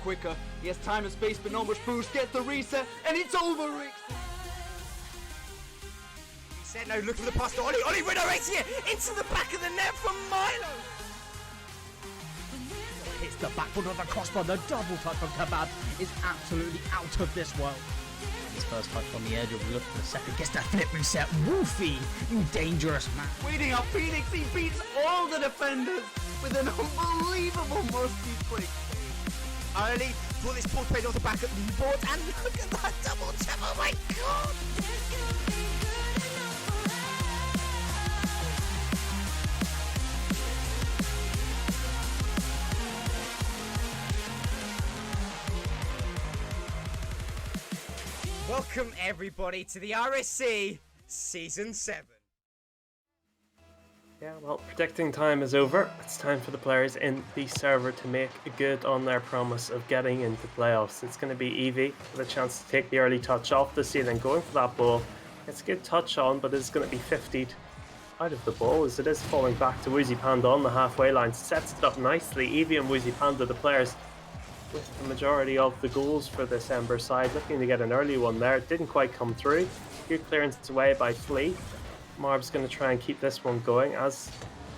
quicker. He has time and space, but not much boost. Gets the reset, and it's over, Rick. He said no, look for the pass to Ollie. Ollie with a race here into the back of the net from Milo. Hits the back foot of the crossbar. The double touch from Kebab is absolutely out of this world. His first touch on the edge, will look for the second, gets that flip reset. Woofy, you dangerous man. Waiting up Phoenix, he beats all the defenders with an unbelievable musty flick. Early for this ball played off the back of the board, and look at that double tap, oh my god! Welcome everybody to the RSC Season 7. Yeah, well, predicting time is over. It's time for the players in the server to make good on their promise of getting into playoffs. It's going to be Evie with a chance to take the early touch off the ceiling, going for that ball. It's a good touch on, but it's going to be 50'd out of the ball as it is falling back to Woozy Panda on the halfway line. Sets it up nicely. Evie and Woozy Panda, the players with the majority of the goals for this Ember side, looking to get an early one there. It didn't quite come through. Good clearance away by Flea. Marb's going to try and keep this one going as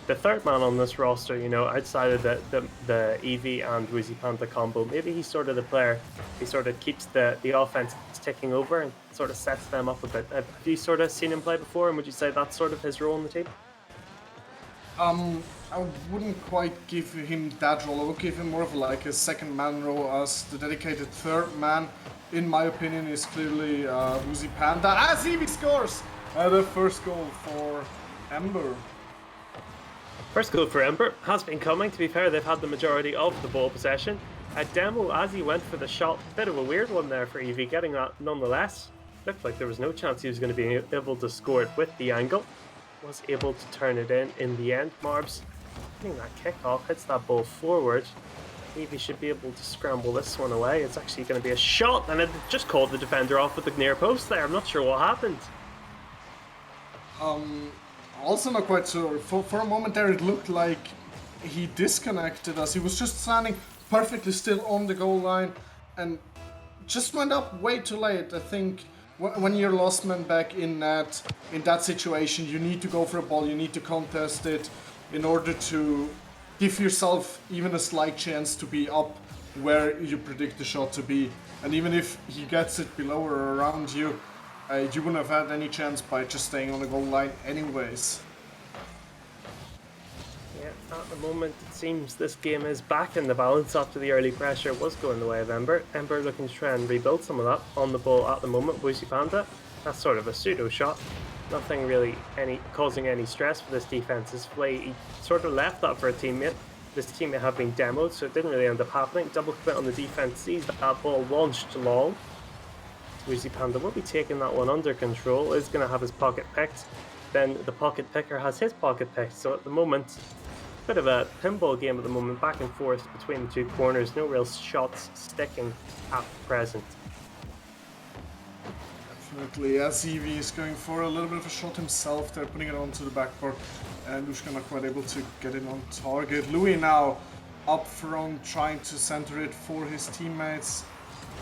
the third man on this roster, you know, outside of the Eevee and Woozy Panda combo. Maybe he's sort of the player who sort of keeps the offense ticking over and sort of sets them up a bit. Have you sort of seen him play before, and would you say that's sort of his role in the team? I wouldn't quite give him that role. I would give him more of like a second man role, as the dedicated third man, in my opinion, is clearly Woozy Panda, as Eevee scores the first goal for Ember. First goal for Ember has been coming. To be fair, they've had the majority of the ball possession. A Demo, as he went for the shot, bit of a weird one there for Eevee, getting that nonetheless. Looked like there was no chance he was going to be able to score it with the angle. Was able to turn it in the end. Marbs getting that kick off, hits that ball forward. Eevee should be able to scramble this one away. It's actually going to be a shot, and it just caught the defender off with the near post there. I'm not sure what happened. Also not quite sure. For a moment there it looked like he disconnected us. He was just standing perfectly still on the goal line and just went up way too late. I think when you're lost man back in that situation, you need to go for a ball, you need to contest it in order to give yourself even a slight chance to be up where you predict the shot to be. And even if he gets it below or around you, you wouldn't have had any chance by just staying on the goal line anyways. Yeah, at the moment it seems this game is back in the balance after the early pressure was going the way of Ember. Ember looking to try and rebuild some of that on the ball at the moment. Woozy Panda, that's sort of a pseudo shot. Nothing really causing any stress for this defense's play. He sort of left that for a teammate. This teammate had been demoed, so it didn't really end up happening. Double commit on the defense, sees that ball launched long. Woozy Panda will be taking that one under control, is going to have his pocket picked. Then the pocket picker has his pocket picked, so at the moment, a bit of a pinball game at the moment, back and forth between the two corners, no real shots sticking at present. Definitely, as Eevee is going for a little bit of a shot himself there, putting it onto the backboard, and Lushka not quite able to get it on target. Louis now up front, trying to center it for his teammates.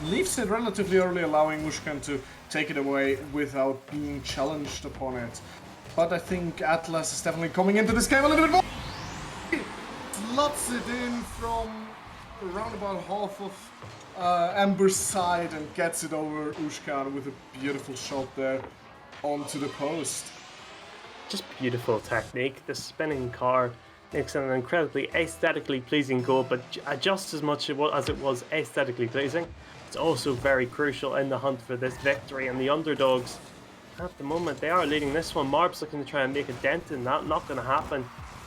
Leaves it relatively early, allowing Mushkan to take it away without being challenged upon it. But I think Atlas is definitely coming into this game a little bit more. Slots it in from around about half of Ember's side and gets it over Ushkan with a beautiful shot there onto the post. Just beautiful technique. The spinning car makes an incredibly aesthetically pleasing goal, but just as much as it was aesthetically pleasing, it's also very crucial in the hunt for this victory. And the underdogs, at the moment, they are leading this one. Marb's looking to try and make a dent in that. Not going to happen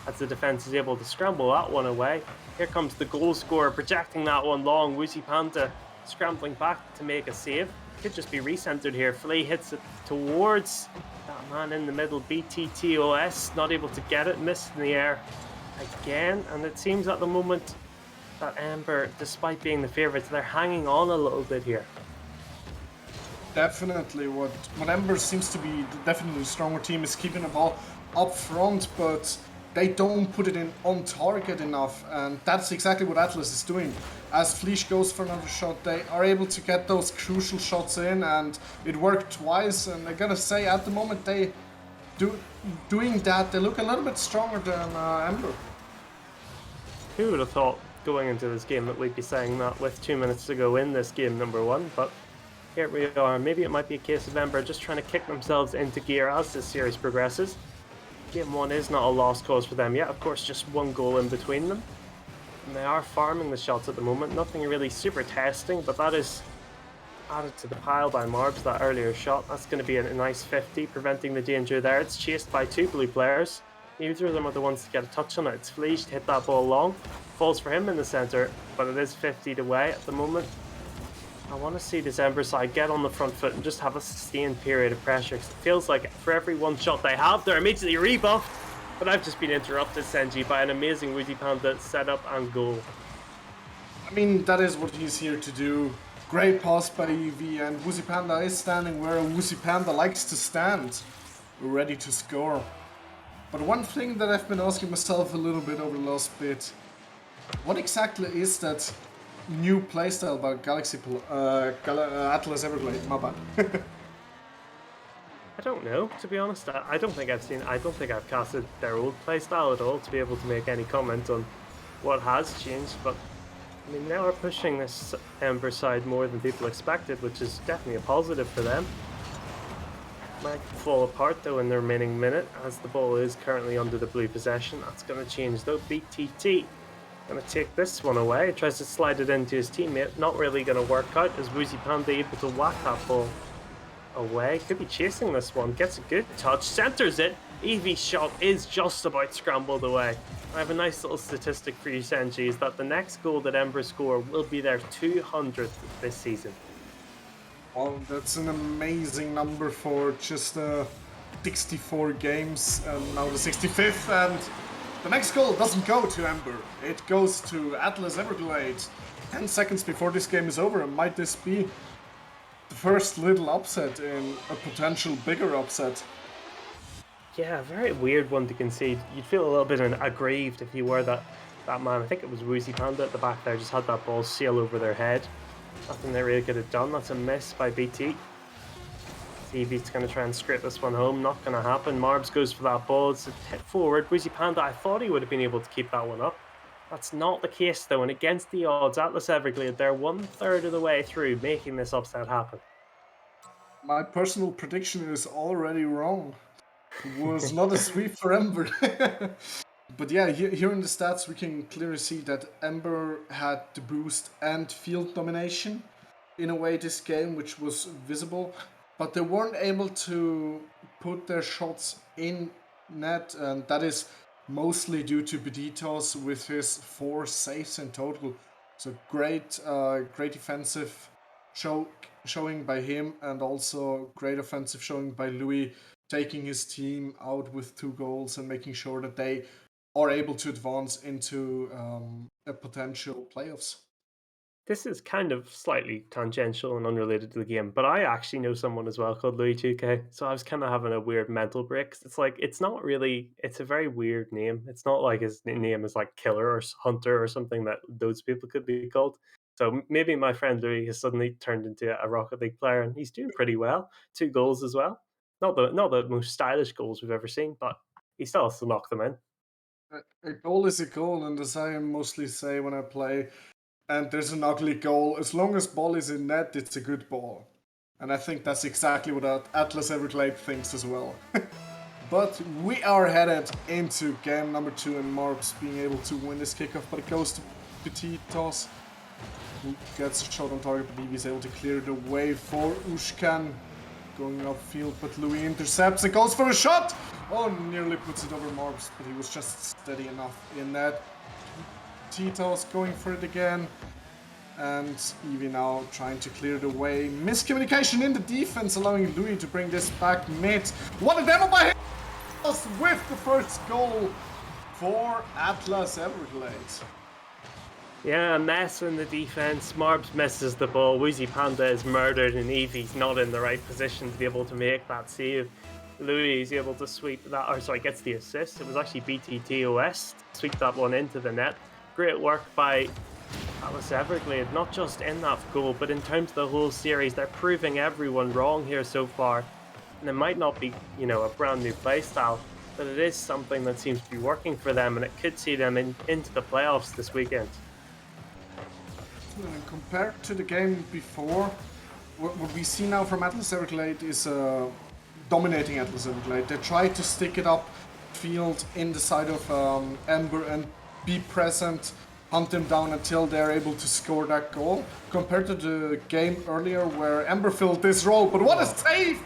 as the defense is able to scramble that one away. Here comes the goal scorer, projecting that one long. Woozy Panda scrambling back to make a save. Could just be recentered here. Flea hits it towards that man in the middle, BTTOS, not able to get it, missed in the air again. And it seems at the moment that Ember, despite being the favourites, they're hanging on a little bit here. Definitely, what Ember seems to be definitely a stronger team is keeping the ball up front, but they don't put it in on target enough, and that's exactly what Atlas is doing. As Fleesh goes for another shot, they are able to get those crucial shots in, and it worked twice. And I gotta say, at the moment doing that, they look a little bit stronger than Ember. Who would have thought going into this game that we'd be saying that with 2 minutes to go in this game number 1, but here we are. Maybe it might be a case of Ember just trying to kick themselves into gear as this series progresses. Game 1 is not a lost cause for them yet, of course, just 1 goal in between them. And they are farming the shots at the moment, nothing really super testing, but that is added to the pile by Marbs, that earlier shot. That's going to be a nice 50, preventing the danger there. It's chased by 2 blue players. Neither of them are the ones to get a touch on it. It's Fleesh to hit that ball long. Falls for him in the centre, but it is 50 away at the moment. I want to see this Ember side get on the front foot and just have a sustained period of pressure, because it feels like for every 1 shot they have, they're immediately rebuffed. But I've just been interrupted, Senji, by an amazing Woozy Panda setup and goal. I mean, that is what he's here to do. Great pass by EV, and Woozy Panda is standing where a Woozy Panda likes to stand, ready to score. But one thing that I've been asking myself a little bit over the last bit, what exactly is that new playstyle by Atlas Everglade? My bad. I don't know, to be honest. I don't think I've casted their old playstyle at all to be able to make any comment on what has changed, but I mean, they are pushing this Ember side more than people expected, which is definitely a positive for them. Might fall apart though in the remaining minute, as the ball is currently under the blue possession. That's going to change though. BTT going to take this one away, tries to slide it into his teammate, not really going to work out, as Woozy Panda able to whack that ball away. Could be chasing this one, gets a good touch, centers it. Eevee's shot is just about scrambled away. I have a nice little statistic for you, Senji, is that the next goal that Ember score will be their 200th this season. Well, that's an amazing number for just 64 games, and now the 65th, and the next goal doesn't go to Ember, it goes to Atlas Everglade. 10 seconds before this game is over, and might this be the first little upset in a potential bigger upset? Yeah, very weird one to concede. You'd feel a little bit aggrieved if you were that man. I think it was Woozy Panda at the back there, just had that ball sail over their head. Nothing they really could have done. That's a miss by BT. TV's going to try and scrape this one home. Not going to happen. Marbs goes for that ball. It's a hit forward. Woozy Panda, I thought he would have been able to keep that one up. That's not the case though, and against the odds, Atlas Everglade, they're 1/3 of the way through making this upset happen. My personal prediction is already wrong. It was not a sweep for Ember. But yeah, here in the stats we can clearly see that Ember had the boost and field domination in a way this game, which was visible, but they weren't able to put their shots in net, and that is mostly due to Beditos with his 4 saves in total. So great defensive showing by him, and also great offensive showing by Louis, taking his team out with 2 goals and making sure that they are able to advance into a potential playoffs. This is kind of slightly tangential and unrelated to the game, but I actually know someone as well called Louis 2K, so I was kind of having a weird mental break. It's like, it's not really, it's a very weird name. It's not like his name is like Killer or Hunter or something that those people could be called. So maybe my friend Louis has suddenly turned into a Rocket League player, and he's doing pretty well. 2 goals as well. Not the most stylish goals we've ever seen, but he still has to knock them in. A goal is a goal, and as I mostly say when I play, and there's an ugly goal, as long as ball is in net, it's a good ball. And I think that's exactly what Atlas Everglade thinks as well. But we are headed into game number 2, and Marbs being able to win this kickoff, but it goes to Beditos, who gets a shot on target, but he's able to clear the way for Ushkan. Going upfield, but Louis intercepts and goes for a shot! Oh, nearly puts it over Marbs, but he was just steady enough in that. Titos going for it again, and Evie now trying to clear the way. Miscommunication in the defense, allowing Louis to bring this back mid. What a demo by him! With the first goal for Atlas Everglade. Yeah, a mess in the defense. Marbs misses the ball. Woozy Panda is murdered, and Evie's not in the right position to be able to make that save. Louis is able to sweep that, or sorry, gets the assist. It was actually BTTOS to sweep that one into the net. Great work by Atlas Everglade, not just in that goal, but in terms of the whole series. They're proving everyone wrong here so far. And it might not be, you know, a brand new playstyle, but it is something that seems to be working for them, and it could see them into the playoffs this weekend. Compared to the game before, what we see now from Atlas Everglade is dominating Atlas Everglade. They try to stick it up field in the side of Ember and be present, hunt them down until they're able to score that goal. Compared to the game earlier where Ember filled this role, but what a save!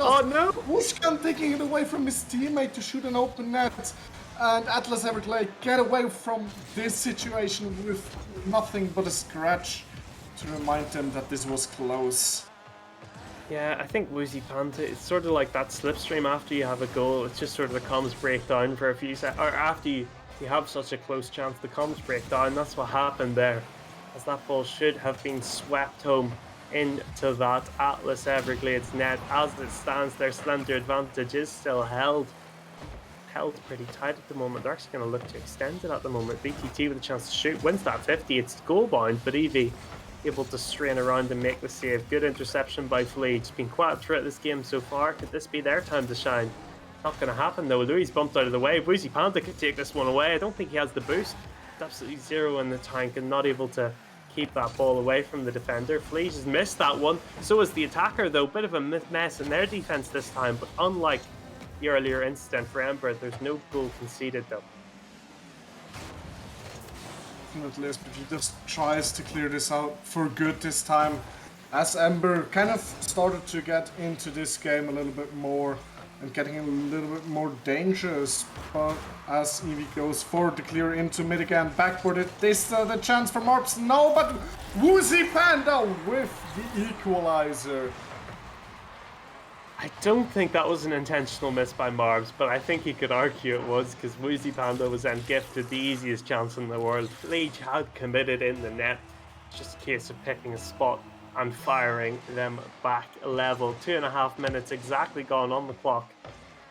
Oh no! Wushkan taking it away from his teammate to shoot an open net. And Atlas Everglade get away from this situation with nothing but a scratch to remind them that this was close. Yeah, I think Woozy Panda, it's sort of like that slipstream after you have a goal. It's just sort of the comms break down for a few seconds, or after you have such a close chance, the comms break down. That's what happened there, as that ball should have been swept home into that Atlas Everglades net. As it stands, their slender advantage is still held pretty tight at the moment. They're actually going to look to extend it at the moment. BTT with a chance to shoot, wins that 50. It's goal bound, but Evie able to strain around and make the save. Good interception by Fleet. It's been quiet throughout this game so far. Could this be their time to shine? Not going to happen though. Louis bumped out of the way. Woozy Panda could take this one away. I don't think he has the boost. It's absolutely zero in the tank and not able to keep that ball away from the defender. Fleet has missed that one. So is the attacker though. Bit of a mess in their defense this time, but unlike the earlier incident for Ember, there's no goal conceded though. Definitely, but he just tries to clear this out for good this time, as Ember kind of started to get into this game a little bit more and getting a little bit more dangerous. But as Evie goes forward to clear into mid again, backboarded, this the chance for Marps. No, but Woozy Panda with the equalizer. I don't think that was an intentional miss by Marbs, but I think you could argue it was, because Woozy Panda was then gifted the easiest chance in the world. Leach had committed in the net. It's just a case of picking a spot and firing them back level. 2.5 minutes exactly gone on the clock.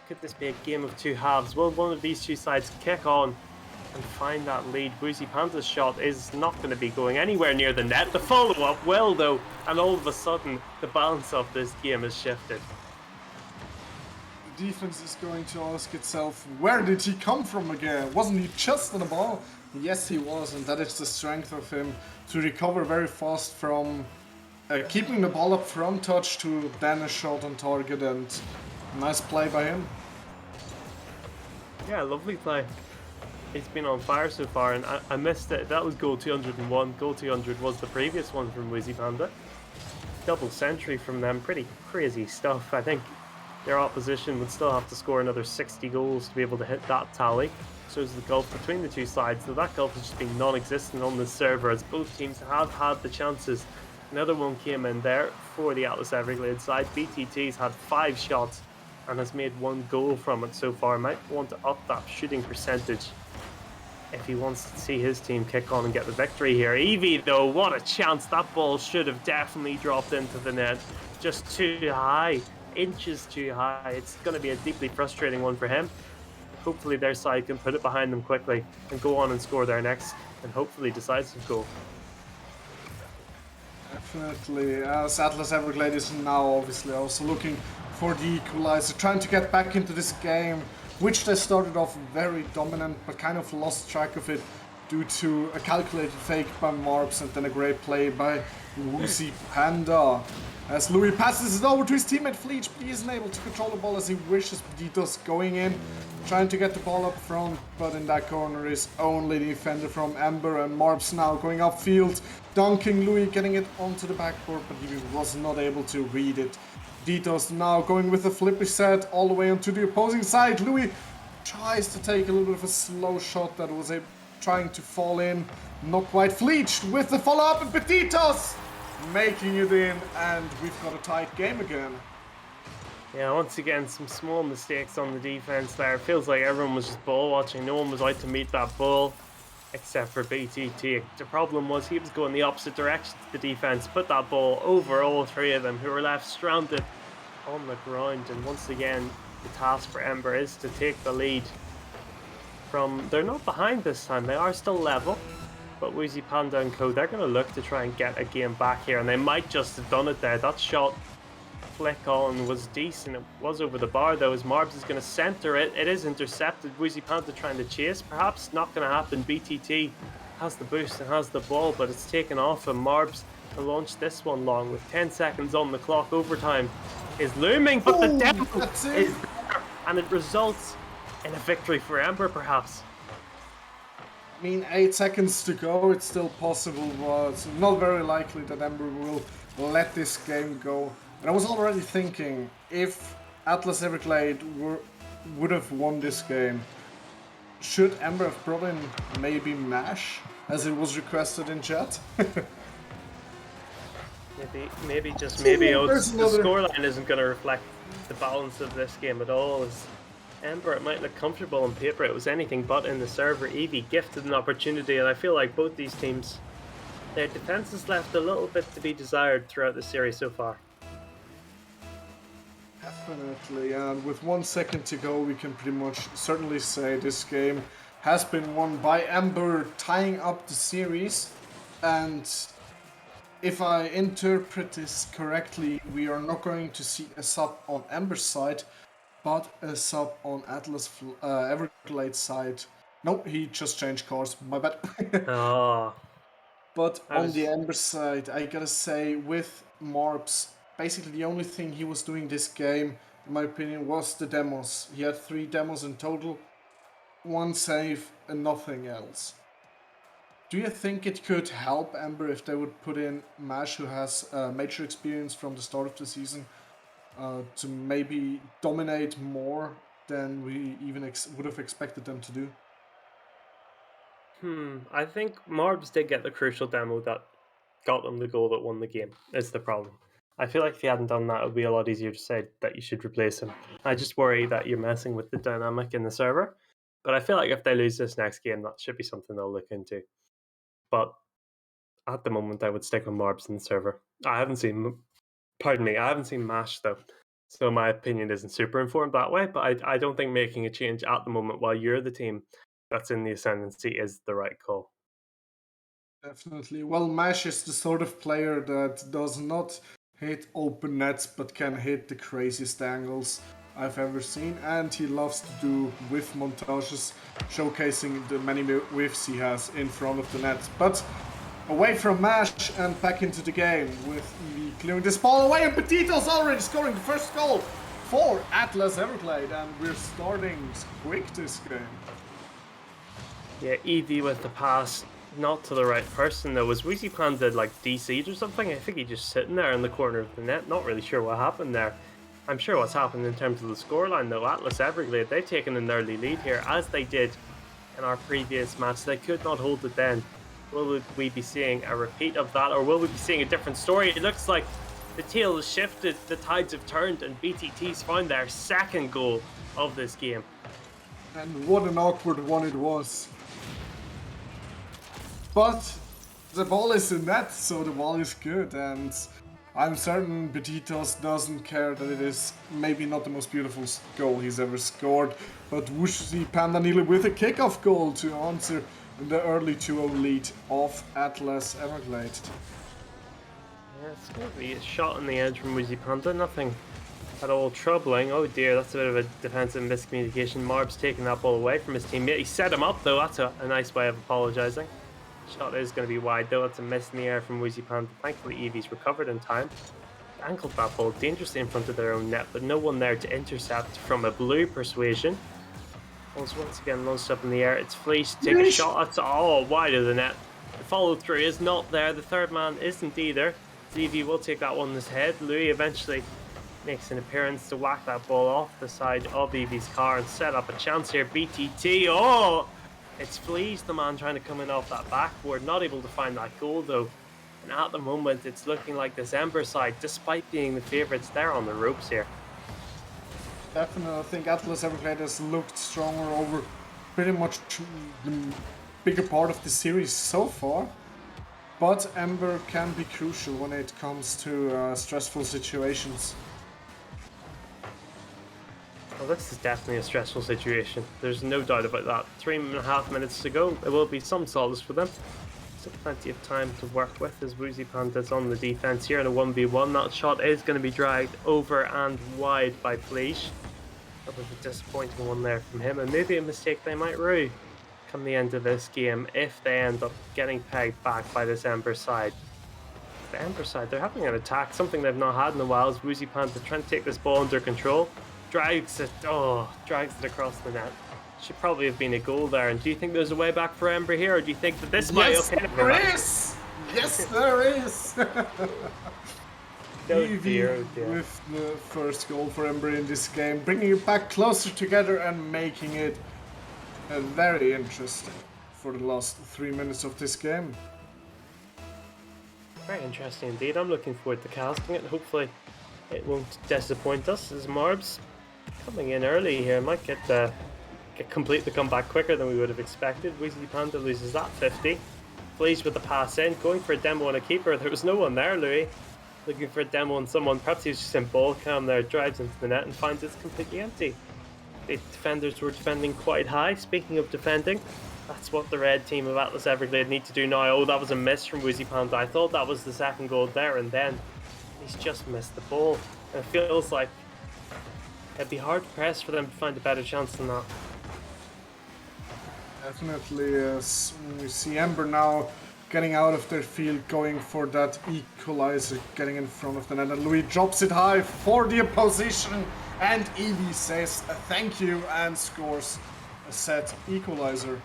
Could this be a game of two halves? Will one of these two sides kick on and find that lead? Woozy Panda's shot is not going to be going anywhere near the net. The follow-up will though, and all of a sudden the balance of this game has shifted. Defense is going to ask itself, where did he come from again? Wasn't he just on the ball? Yes, he was, and that is the strength of him to recover very fast from keeping the ball up from touch to then a shot on target, and nice play by him. Yeah, lovely play. He's been on fire so far, and I missed it. That was goal 201. Goal 200 was the previous one from Woozy Panda. Double century from them. Pretty crazy stuff. I think their opposition would still have to score another 60 goals to be able to hit that tally. So is the gulf between the two sides. So that gulf has just been non-existent on this server, as both teams have had the chances. Another one came in there for the Atlas Everglades side. BTT's had 5 shots and has made 1 goal from it so far. Might want to up that shooting percentage if he wants to see his team kick on and get the victory here. Evie though, what a chance. That ball should have definitely dropped into the net. Just too high. Inches too high. It's going to be a deeply frustrating one for him. Hopefully their side can put it behind them quickly and go on and score their next and hopefully decisive goal. Definitely, as Atlas Everglade is now obviously also looking for the equalizer, trying to get back into this game, which they started off very dominant but kind of lost track of it due to a calculated fake by Marps and then a great play by Woozy Panda. As Louis passes it over to his teammate Fleech, but he isn't able to control the ball as he wishes, but he does going in, trying to get the ball up front, but in that corner is only the defender from Ember, and Marps now going upfield, dunking Louis, getting it onto the backboard, but he was not able to read it. Ditos now going with a flip reset all the way onto the opposing side. Louis tries to take a little bit of a slow shot that was trying to fall in, not quite. Fleech with the follow-up, and Petitos making it in, and we've got a tight game again. Yeah, once again, some small mistakes on the defense there. It feels like everyone was just ball watching. No one was out to meet that ball, except for BTT. The problem was he was going the opposite direction to the defense, put that ball over all 3 of them, who were left stranded on the ground. And once again, the task for Ember is to take the lead from... They're not behind this time, they are still level. But Woozy Panda and co, they're going to look to try and get a game back here. And they might just have done it there. That shot flick on was decent. It was over the bar though, as Marbs is going to center it. It is intercepted. Woozy Panda trying to chase. Perhaps not going to happen. BTT has the boost and has the ball, but it's taken off. And Marbs to launch this one long with 10 seconds on the clock. Overtime is looming, but the demo is there. And it results in a victory for Ember, perhaps. I mean, 8 seconds to go, it's still possible, but it's not very likely that Ember will let this game go. And I was already thinking, if Atlas Everglade would have won this game, should Ember have brought in maybe MASH, as it was requested in chat? Maybe, just maybe. Ooh, The another... scoreline isn't going to reflect the balance of this game at all. As Ember, it might look comfortable on paper, it was anything but in the server. Eevee gifted an opportunity, and I feel like both these teams, their defense has left a little bit to be desired throughout the series so far. Definitely, and with 1 second to go, we can pretty much certainly say this game has been won by Ember, tying up the series. And if I interpret this correctly, we are not going to see a sub on Ember's side, but a sub on Atlas Everglade side. Nope, he just changed cars, my bad. Oh. But on the Ember side, I gotta say, with Marbs, basically the only thing he was doing this game, in my opinion, was the demos. He had 3 demos in total, 1 save and nothing else. Do you think it could help Ember if they would put in MASH, who has major experience from the start of the season, to maybe dominate more than we even would have expected them to do? I think Marbs did get the crucial demo that got them the goal that won the game, is the problem. I feel like if he hadn't done that, it would be a lot easier to say that you should replace him. I just worry that you're messing with the dynamic in the server. But I feel like if they lose this next game, that should be something they'll look into. But at the moment, I would stick with Marbs in the server. I haven't seen MASH though. So my opinion isn't super informed that way, but I don't think making a change at the moment while you're the team that's in the ascendancy is the right call. Definitely. Well, MASH is the sort of player that does not hit open nets, but can hit the craziest angles I've ever seen, and he loves to do whiff montages, showcasing the many whiffs he has in front of the net. But away from MASH and back into the game with Eevee clearing this ball away, and Petito's already scoring the first goal for Atlas Everglade, and we're starting quick this game. Yeah, Eevee with the pass, not to the right person though. Was Woozy Panda like DC'd or something? I think he just sitting there in the corner of the net, not really sure what happened there. I'm sure what's happened in terms of the scoreline though. Atlas Everglade, they've taken an early lead here, as they did in our previous match. They could not hold it then. Will we be seeing a repeat of that, or will we be seeing a different story? It looks like the tale has shifted, the tides have turned, and BTT's found their second goal of this game. And what an awkward one it was. But the ball is in net, so the ball is good, and I'm certain Petitos doesn't care that it is maybe not the most beautiful goal he's ever scored, but Woozy Panda nearly with a kickoff goal to answer the early 2-0 lead of Atlas Everglade. Yeah, it's going to be a shot on the edge from Woozy Panda, nothing at all troubling. Oh dear, that's a bit of a defensive miscommunication. Marb's taking that ball away from his teammate. He set him up though, that's a nice way of apologising. Shot is going to be wide though, it's a miss in the air from Woozy Panda. Thankfully Eevee's recovered in time. Angled that ball dangerously in front of their own net, but no one there to intercept from a blue persuasion. Once again launched up in the air, it's Fleece, take a shot, that's all wide of the net. The follow through is not there, the third man isn't either. Eevee will take that one in his head. Louis eventually makes an appearance to whack that ball off the side of Eevee's car and set up a chance here. BTT, oh! It's Fleece, the man trying to come in off that backboard, not able to find that goal though. And at the moment it's looking like this Ember side, despite being the favourites, they're on the ropes here. Definitely, I think Atlas Everglade has looked stronger over pretty much the bigger part of the series so far. But Ember can be crucial when it comes to stressful situations. Well, this is definitely a stressful situation. There's no doubt about that. 3.5 minutes to go. It will be some solace for them. Still plenty of time to work with as Woozy Panda's on the defense here in a 1v1. That shot is going to be dragged over and wide by Fleisch. That was a disappointing one there from him, and maybe a mistake they might rue come the end of this game if they end up getting pegged back by this Ember side. The Ember side, they're having an attack, something they've not had in a while, as Woozy Panda trying to take this ball under control. Drags it across the net. Should probably have been a goal there. And do you think there's a way back for Ember here, or do you think that this might Yes, there is! Yes, there is! dear. With the first goal for Ember in this game, bringing it back closer together and making it very interesting for the last 3 minutes of this game. Very interesting indeed. I'm looking forward to casting it. Hopefully it won't disappoint us as Marbs coming in early here. Might complete the comeback quicker than we would have expected. Woozy Panda loses that 50. Fleisch with the pass in, going for a demo on a keeper. There was no one there, Louis. Looking for a demo on someone. Perhaps he was just in ball cam there. Drives into the net and finds it's completely empty. The defenders were defending quite high. Speaking of defending, that's what the red team of Atlas Everglade need to do now. Oh, that was a miss from Woozy Panda. I thought that was the second goal there, and then he's just missed the ball. And it feels like it'd be hard to press for them to find a better chance than that. Definitely, yes. We see Ember now getting out of their field, going for that equalizer, getting in front of the net, and Louis drops it high for the opposition, and Evie says thank you and scores a set equalizer.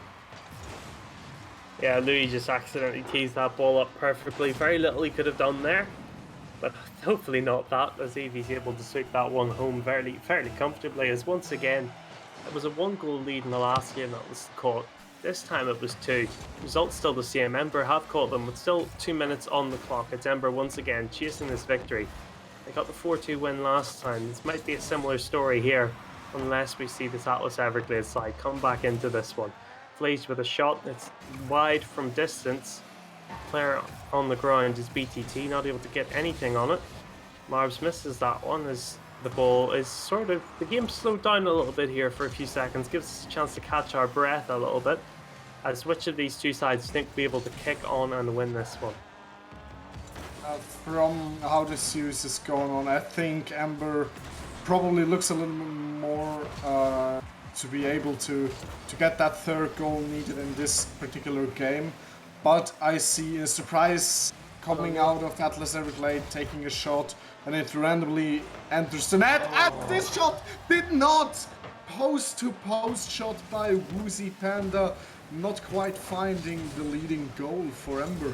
Yeah, Louis just accidentally teased that ball up perfectly. Very little he could have done there, but hopefully not that, as Evie's able to sweep that one home fairly comfortably, as once again it was a 1-goal lead in the last game that was caught. This time it was 2. Results still the same. Ember have caught them with still 2 minutes on the clock. It's Ember once again chasing this victory. They got the 4-2 win last time. This might be a similar story here, unless we see this Atlas Everglades side come back into this one. Fleisch with a shot that's wide from distance. Player on the ground is BTT, not able to get anything on it. Marbs misses that one as the ball is the game slowed down a little bit here for a few seconds, gives us a chance to catch our breath a little bit. As which of these two sides do you think will be able to kick on and win this one? From how this series is going on, I think Ember probably looks a little bit more to be able to get that third goal needed in this particular game. But I see a surprise coming out of Atlas Everglade, taking a shot, and it randomly enters the net. And this shot did not! Post-to-post shot by Woozy Panda, not quite finding the leading goal for Ember.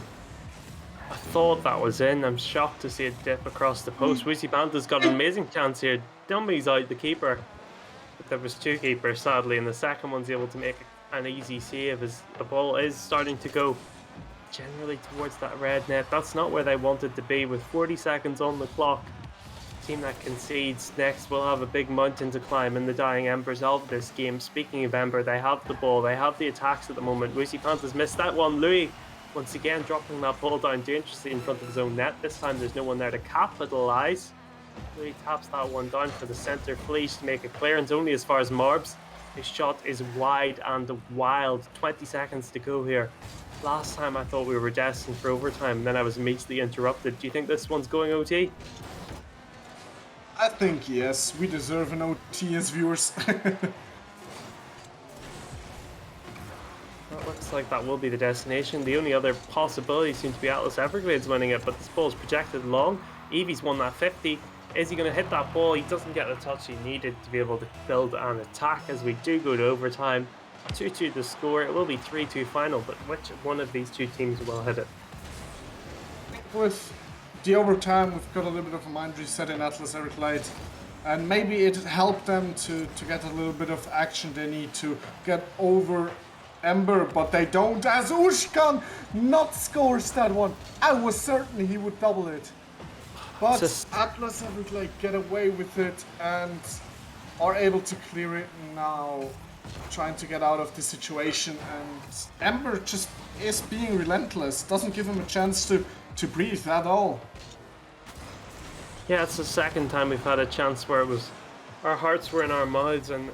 I thought that was in. I'm shocked to see it dip across the post. Woozy Panda's got an amazing chance here. Dummies out the keeper. But there was 2 keepers, sadly, and the second one's able to make an easy save as the ball is starting to go generally towards that red net. That's not where they wanted to be with 40 seconds on the clock. The team that concedes next will have a big mountain to climb in the dying embers of this game. Speaking of Ember, they have the ball, they have the attacks at the moment. Woozy Panda's missed that one. Louis once again dropping that ball down dangerously in front of his own net. This time there's no one there to capitalise. Louis taps that one down for the centre. Fleisch to make a clearance only as far as Marbs. His shot is wide and wild. 20 seconds to go here. Last time I thought we were destined for overtime, and then I was immediately interrupted. Do you think this one's going OT? I think yes, we deserve an OT as viewers. Well, it looks like that will be the destination. The only other possibility seems to be Atlas Everglades winning it, but this ball is projected long. Evie's won that 50. Is he going to hit that ball? He doesn't get the touch he needed to be able to build an attack as we do go to overtime. 2-2 the score. It will be 3-2 final, but which one of these two teams will hit it? With the overtime, we've got a little bit of a mind reset in Atlas Everglade, and maybe it helped them to get a little bit of action they need to get over Ember, but they don't, as Ushkan not scores that one. I was certain he would double it. But Atlas Everglade get away with it and are able to clear it now, trying to get out of the situation, and Ember just is being relentless, doesn't give him a chance to breathe at all. Yeah, it's the second time we've had a chance where it was our hearts were in our mouths, and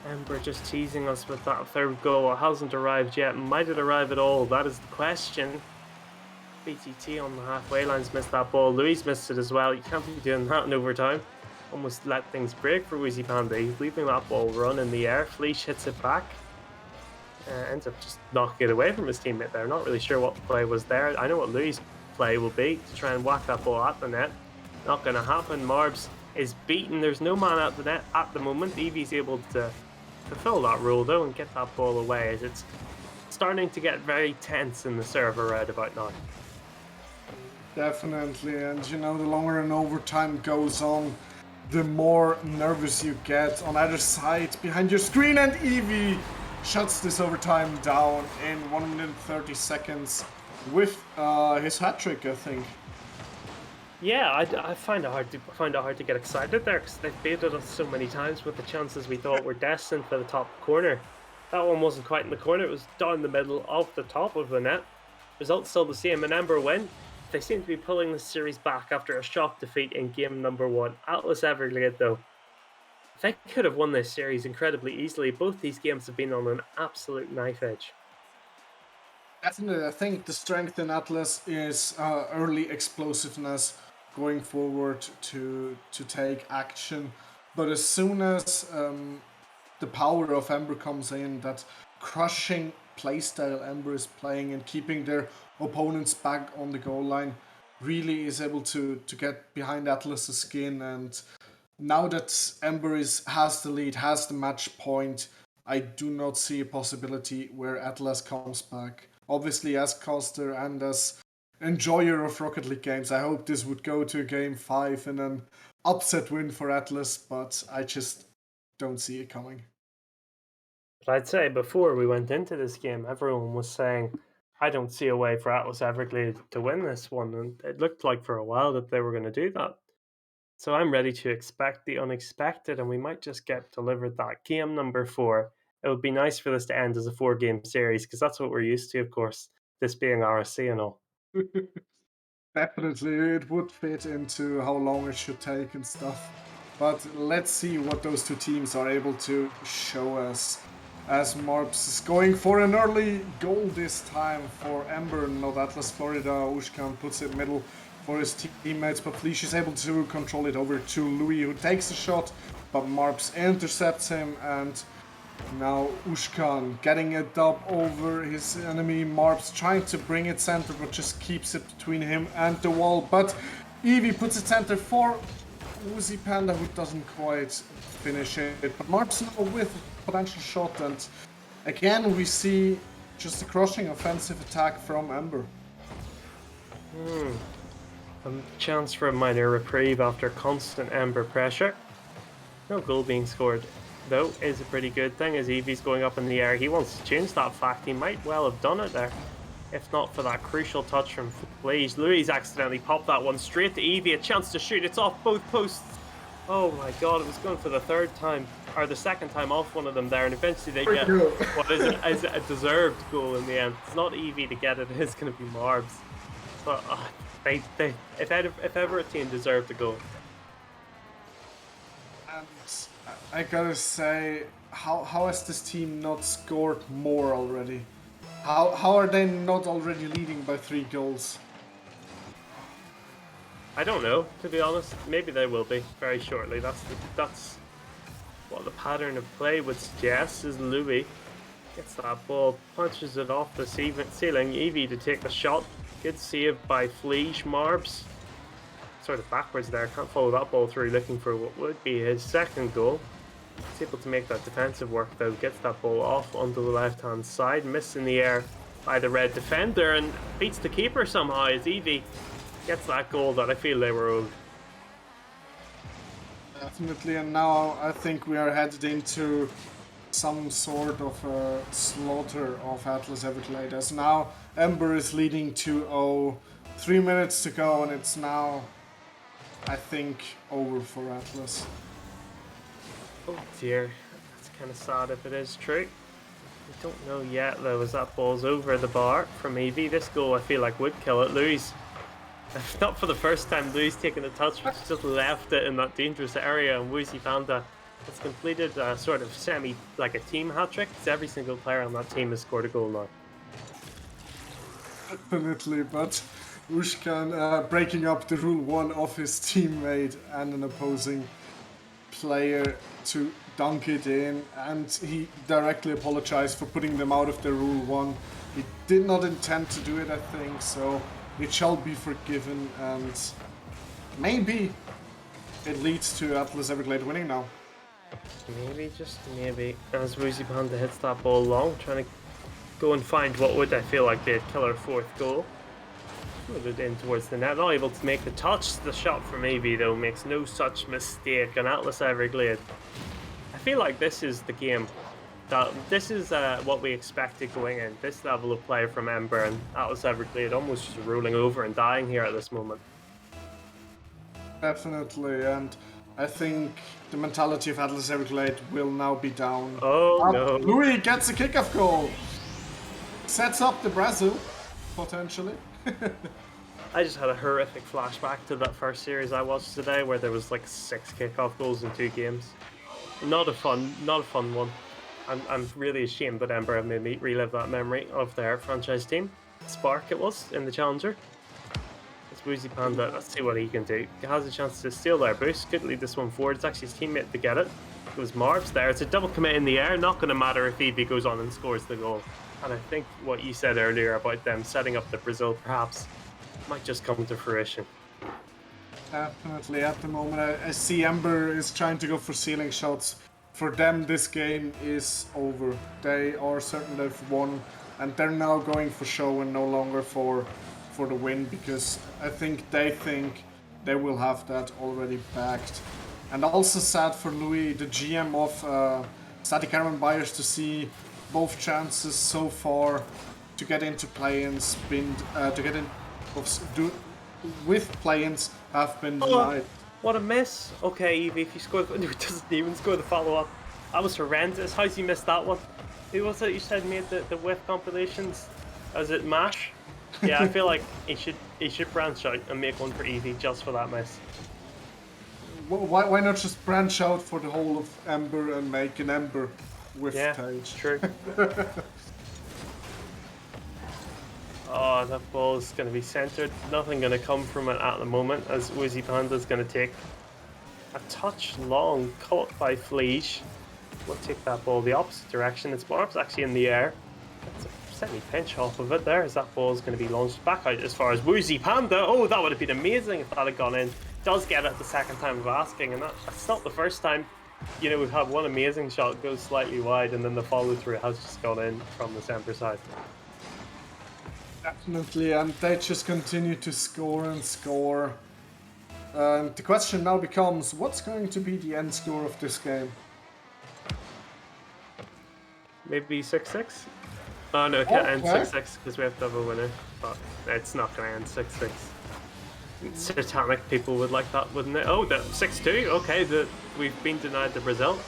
Ember just teasing us with that third goal. It hasn't arrived yet. Might it arrive at all? That is the question. BTT on the halfway line's missed that ball. Louis missed it as well. You can't be doing that in overtime. Almost let things break for Wheezy Panda. He's leaving that ball run in the air. Fleesh hits it back. Ends up just knocking it away from his teammate there. Not really sure what the play was there. I know what Louis' play will be to try and whack that ball at the net. Not going to happen. Marbs is beaten. There's no man at the net at the moment. Evie's able to fulfill that rule though and get that ball away, as it's starting to get very tense in the server right about now. Definitely, and you know, the longer an overtime goes on, the more nervous you get on either side behind your screen, and Evie shuts this overtime down in 1 minute and 30 seconds with his hat trick, I think. Yeah, I find it hard to get excited there, because they've baited us so many times with the chances we thought were destined for the top corner. That one wasn't quite in the corner, it was down the middle of the top of the net. Result still the same, an Ember win. They seem to be pulling the series back after a shock defeat in game number 1. Atlas Everglade though, they could have won this series incredibly easily. Both these games have been on an absolute knife edge. Definitely, I think the strength in Atlas is early explosiveness, going forward to take action. But as soon as the power of Ember comes in, that crushing playstyle Ember is playing and keeping their opponents back on the goal line, really is able to get behind Atlas's skin. And now that Ember has the lead, has the match point, I do not see a possibility where Atlas comes back. Obviously, as caster and as enjoyer of Rocket League games, I hope this would go to game 5 and an upset win for Atlas, but I just don't see it coming. But I'd say before we went into this game, everyone was saying, I don't see a way for Atlas Everglade to win this one, and it looked like for a while that they were going to do that. So I'm ready to expect the unexpected, and we might just get delivered that game number 4. It would be nice for this to end as a 4-game series, because that's what we're used to, of course, this being RSC and all. Definitely, it would fit into how long it should take and stuff. But let's see what those two teams are able to show us. As Marps is going for an early goal this time for Ember, not Atlas Florida. Ushkan puts it middle for his teammates, but Fleesh is able to control it over to Louis, who takes a shot, but Marps intercepts him, and now Ushkan getting a dub over his enemy. Marps trying to bring it center, but just keeps it between him and the wall. But Evie puts it center for Woozy Panda, who doesn't quite finish it. But Marps now with potential shot, and again we see just a crushing offensive attack from Ember. A chance for a minor reprieve after constant Ember pressure. No goal being scored though is a pretty good thing, as Evie's going up in the air. He wants to change that fact. He might well have done it there, if not for that crucial touch from Blaze. Louis accidentally popped that one straight to Evie. A chance to shoot. It's off both posts. Oh my god, it was going for the third time, or the second time off one of them there, and eventually they get what is a deserved goal in the end. It's not Evie to get it, it is going to be Marbs. But if ever a team deserved a goal. And I gotta say, how has this team not scored more already? How are they not already leading by 3 goals? I don't know, to be honest. Maybe they will be very shortly. That's what the pattern of play would suggest. Is Louis gets that ball, punches it off the ceiling. Evie to take the shot. Good save by Fleesh. Marbs sort of backwards there. Can't follow that ball through, looking for what would be his second goal. He's able to make that defensive work though. Gets that ball off onto the left hand side. Missed in the air by the red defender, and beats the keeper somehow as Evie gets that goal that I feel they were owed. Definitely, and now I think we are headed into some sort of a slaughter of Atlas Everglade, as now Ember is leading 2-0, 3 minutes to go, and it's now, I think, over for Atlas. Oh dear, that's kind of sad if it is true. We don't know yet though, as that ball's over the bar from Evie. This goal I feel like would kill it. Louis Not for the first time, Louis taking the touch, but just left it in that dangerous area, and Woozy Panda has completed a sort of like a team hat-trick, because every single player on that team has scored a goal now. Definitely, but Ushkan breaking up the rule 1 of his teammate and an opposing player to dunk it in, and he directly apologized for putting them out of the rule 1. He did not intend to do it, I think, so it shall be forgiven, and maybe it leads to Atlas Everglade winning now. Maybe, just maybe, as Woozy Panda hits that ball long, trying to go and find what would, I feel like, be a killer 4th goal. Put it in towards the net, not able to make the touch. The shot from AV, though, makes no such mistake on Atlas Everglade. I feel like this is the game. This is what we expected going in. This level of play from Ember and Atlas Everglade almost just rolling over and dying here at this moment. Definitely, and I think the mentality of Atlas Everglade will now be down. Oh, no. Louis gets a kickoff goal. Sets up the Brazil, potentially. I just had a horrific flashback to that first series I watched today where there was like 6 kickoff goals in 2 games. Not a fun one. I'm really ashamed that Ember have made me relive that memory of their franchise team. Spark it was in the Challenger. It's Woozy Panda, let's see what he can do. He has a chance to steal their boost, could lead this one forward. It's actually his teammate to get it. It was Marbs there. It's a double commit in the air, not going to matter if Evie goes on and scores the goal. And I think what you said earlier about them setting up the Brazil perhaps might just come to fruition. Definitely, at the moment I see Ember is trying to go for ceiling shots. For them, this game is over. They are certain they've won, and they're now going for show and no longer for the win, because I think they will have that already backed. And also sad for Louis, the GM of Static Caravan Buyers, to see both chances so far to get into play-ins with play-ins have been denied. What a miss. Okay, Evie, if you score the... He doesn't even score the follow-up. That was horrendous. How's he missed that one? Who was it you said made the whiff compilations? Was it Mash? Yeah, I feel like he should branch out and make one for Evie just for that miss. Why not just branch out for the whole of Ember and make an Ember with page? True. Oh, that ball is going to be centered. Nothing going to come from it at the moment, as Woozy Panda is going to take a touch long, caught by Fleege. We'll take that ball the opposite direction. It's Marbs actually in the air. That's a semi-pinch off of it there, as that ball is going to be launched back out as far as Woozy Panda. Oh, that would have been amazing if that had gone in. Does get it the second time of asking, and that's not the first time. You know, we've had one amazing shot go slightly wide, and then the follow-through has just gone in from the center side. Definitely, and they just continue to score and score. And the question now becomes, what's going to be the end score of this game? Maybe 6-6? Oh no, it can't end 6-6 because we have to have a winner. But it's not going to end 6-6. Satanic people would like that, wouldn't it? Oh, the 6-2. Okay, we've been denied the result.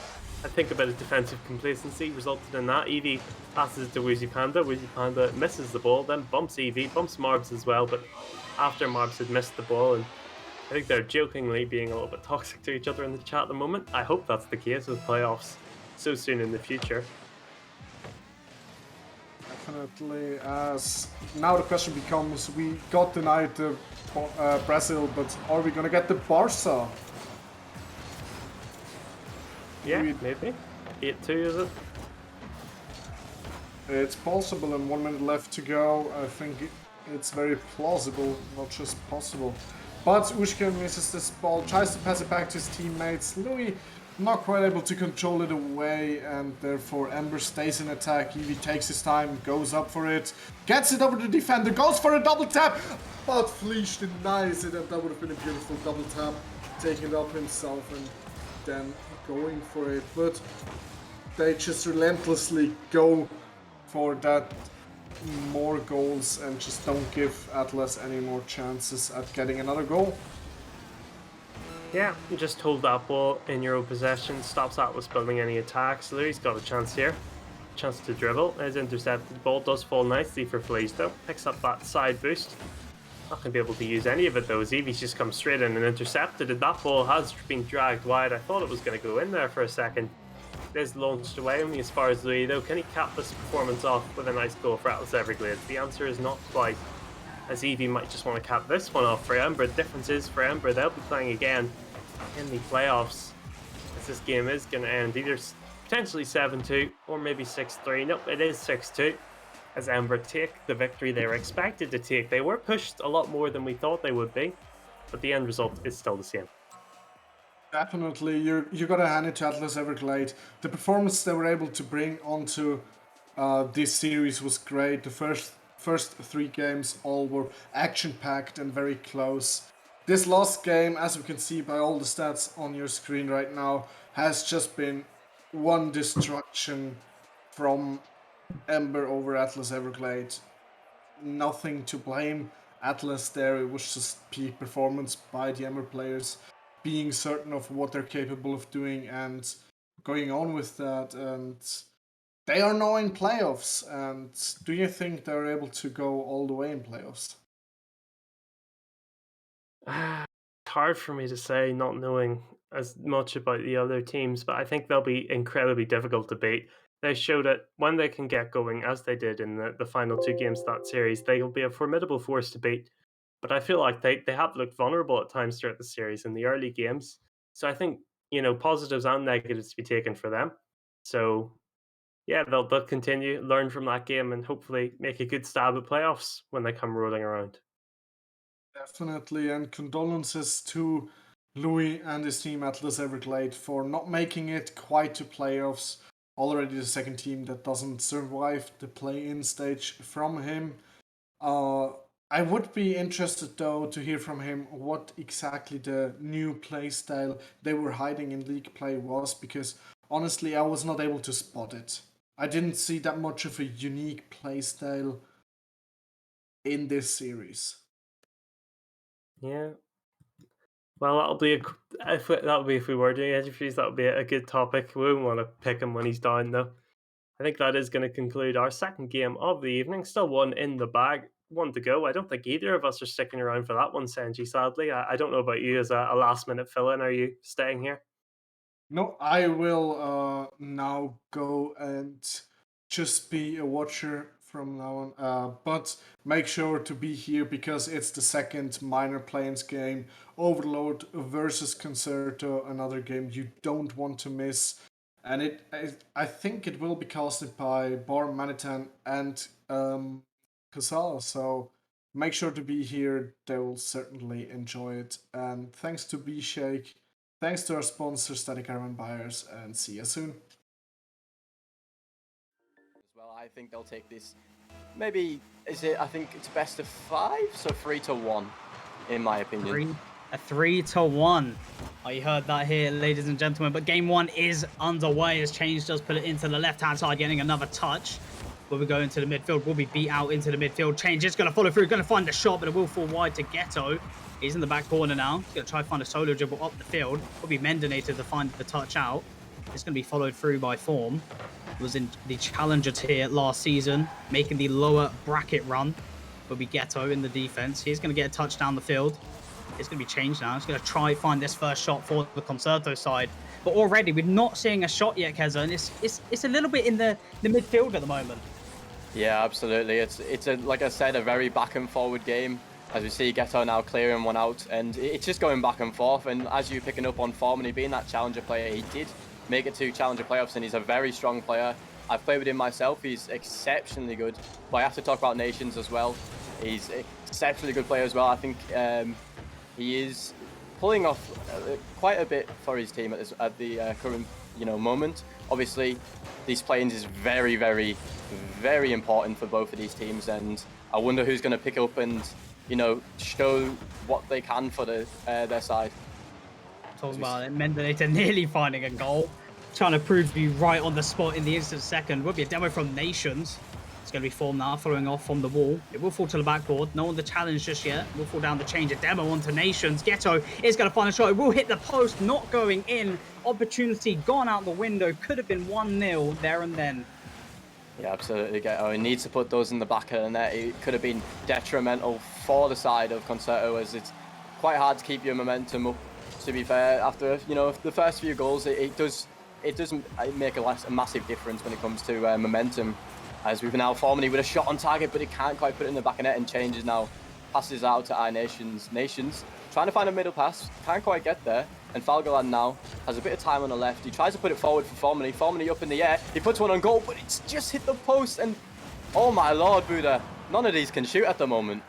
I think a bit of defensive complacency resulted in that. Evie passes it to Woozy Panda. Woozy Panda misses the ball, then bumps Evie, bumps Marbs as well. But after Marbs had missed the ball, and I think they're jokingly being a little bit toxic to each other in the chat at the moment. I hope that's the case with playoffs so soon in the future. Definitely, as now the question becomes, we got denied the Brazil, but are we gonna get the Barca? Yeah, maybe. 8-2 is it? It's possible, and 1 minute left to go. I think it's very plausible, not just possible. But Ushka misses this ball, tries to pass it back to his teammates. Louis not quite able to control it away, and therefore Ember stays in attack. Evie takes his time, goes up for it, gets it over the defender, goes for a double tap, but Fleesh denies it, and that would have been a beautiful double tap, taking it up himself and then going for it. But they just relentlessly go for that more goals and just don't give Atlas any more chances at getting another goal. Yeah, just hold that ball in your own possession, stops Atlas building any attacks. Louis got a chance here, chance to dribble, is intercepted. The ball does fall nicely for Fleege though, picks up that side boost. Not going to be able to use any of it though, as Evie's just come straight in and intercepted it. That ball has been dragged wide. I thought it was going to go in there for a second. It is launched away only as far as Louis though. Can he cap this performance off with a nice goal for Atlas Everglades? The answer is not quite, as Evie might just want to cap this one off for Ember. The difference is for Ember, they'll be playing again in the playoffs, as this game is going to end either potentially 7-2 or maybe 6-3. Nope, it is 6-2. As Ember take the victory they were expected to take. They were pushed a lot more than we thought they would be, but the end result is still the same. Definitely, you gotta hand it to Atlas Everglade. The performance they were able to bring onto this series was great. The first 3 games all were action-packed and very close. This last game, as we can see by all the stats on your screen right now, has just been one destruction from Ember over Atlas Everglade. Nothing to blame Atlas there. It was just peak performance by the Ember players, being certain of what they're capable of doing and going on with that. And they are now in playoffs. And do you think they're able to go all the way in playoffs? It's hard for me to say, not knowing as much about the other teams, but I think they'll be incredibly difficult to beat. They showed it when they can get going, as they did in the final 2 games of that series. They will be a formidable force to beat. But I feel like they have looked vulnerable at times throughout the series in the early games. So I think, positives and negatives to be taken for them. So yeah, they'll continue, learn from that game, and hopefully make a good stab at playoffs when they come rolling around. Definitely, and condolences to Louis and his team Atlas Everglade for not making it quite to playoffs. Already the second team that doesn't survive the play-in stage from him. I would be interested though to hear from him what exactly the new play style they were hiding in league play was, because honestly I was not able to spot it. I didn't see that much of a unique play style in this series. Yeah. Well, if we were doing interviews, that would be a good topic. We wouldn't want to pick him when he's down, though. I think that is going to conclude our second game of the evening. Still one in the bag, one to go. I don't think either of us are sticking around for that one, Senji, sadly. I don't know about you as a last-minute fill-in. Are you staying here? No, I will now go and just be a watcher from now on. But make sure to be here because it's the second Minor Planes game. Overload versus Concerto, another game you don't want to miss. And I think it will be casted by Bar Manitan and Casal. So make sure to be here. They will certainly enjoy it. And thanks to B-Shake. Thanks to our sponsor, Static Caravan Buyers, and see you soon. Well, I think they'll take this. Maybe I think it's best of 5, so 3-1, in my opinion. A 3-1. Oh, you heard that here, ladies and gentlemen. But game 1 is underway as Change does put it into the left-hand side, getting another touch. Will we go into the midfield? Will be beat out into the midfield. Change is going to follow through, going to find the shot, but it will fall wide to Ghetto. He's in the back corner now. He's going to try to find a solo dribble up the field. Will be Mendonator to find the touch out. It's going to be followed through by Form. Was in the Challenger tier last season, making the lower bracket run. Will be Ghetto in the defense. He's going to get a touch down the field. It's going to be changed now. He's going to try find this first shot for the Concerto side. But already, we're not seeing a shot yet, Keza, and it's a little bit in the midfield at the moment. Yeah, absolutely. It's like I said, a very back and forward game. As we see Ghetto now clearing one out, and it's just going back and forth. And as you picking up on Form, and he being that Challenger player, he did make it to Challenger playoffs, and he's a very strong player. I've played with him myself. He's exceptionally good. But I have to talk about Nations as well. He's an exceptionally good player as well. I think he is pulling off quite a bit for his team at the current moment. Obviously, these play-ins is very, very, very important for both of these teams, and I wonder who's going to pick up and show what they can for their side. Talk about it. Mendonator nearly finding a goal. Trying to prove to be right on the spot in the instant second. Will be a demo from Nations. It's going to be Form now, following off from the wall. It will fall to the backboard. No one the challenge just yet. It will fall down the change. A demo onto Nations. Ghetto is going to find a shot. It will hit the post, not going in. Opportunity gone out the window. Could have been 1-0 there and then. Yeah, absolutely. He needs to put those in the back of the net. It could have been detrimental for the side of Concerto, as it's quite hard to keep your momentum up. To be fair, after the first few goals, it does make a massive difference when it comes to momentum. As we've now Formally with a shot on target, but it can't quite put it in the back of net, and changes now. Passes out to iNations. Nations trying to find a middle pass, can't quite get there. And Falgaland now has a bit of time on the left. He tries to put it forward for Formally. Formally up in the air. He puts one on goal, but it's just hit the post. And oh my lord, Buddha, none of these can shoot at the moment.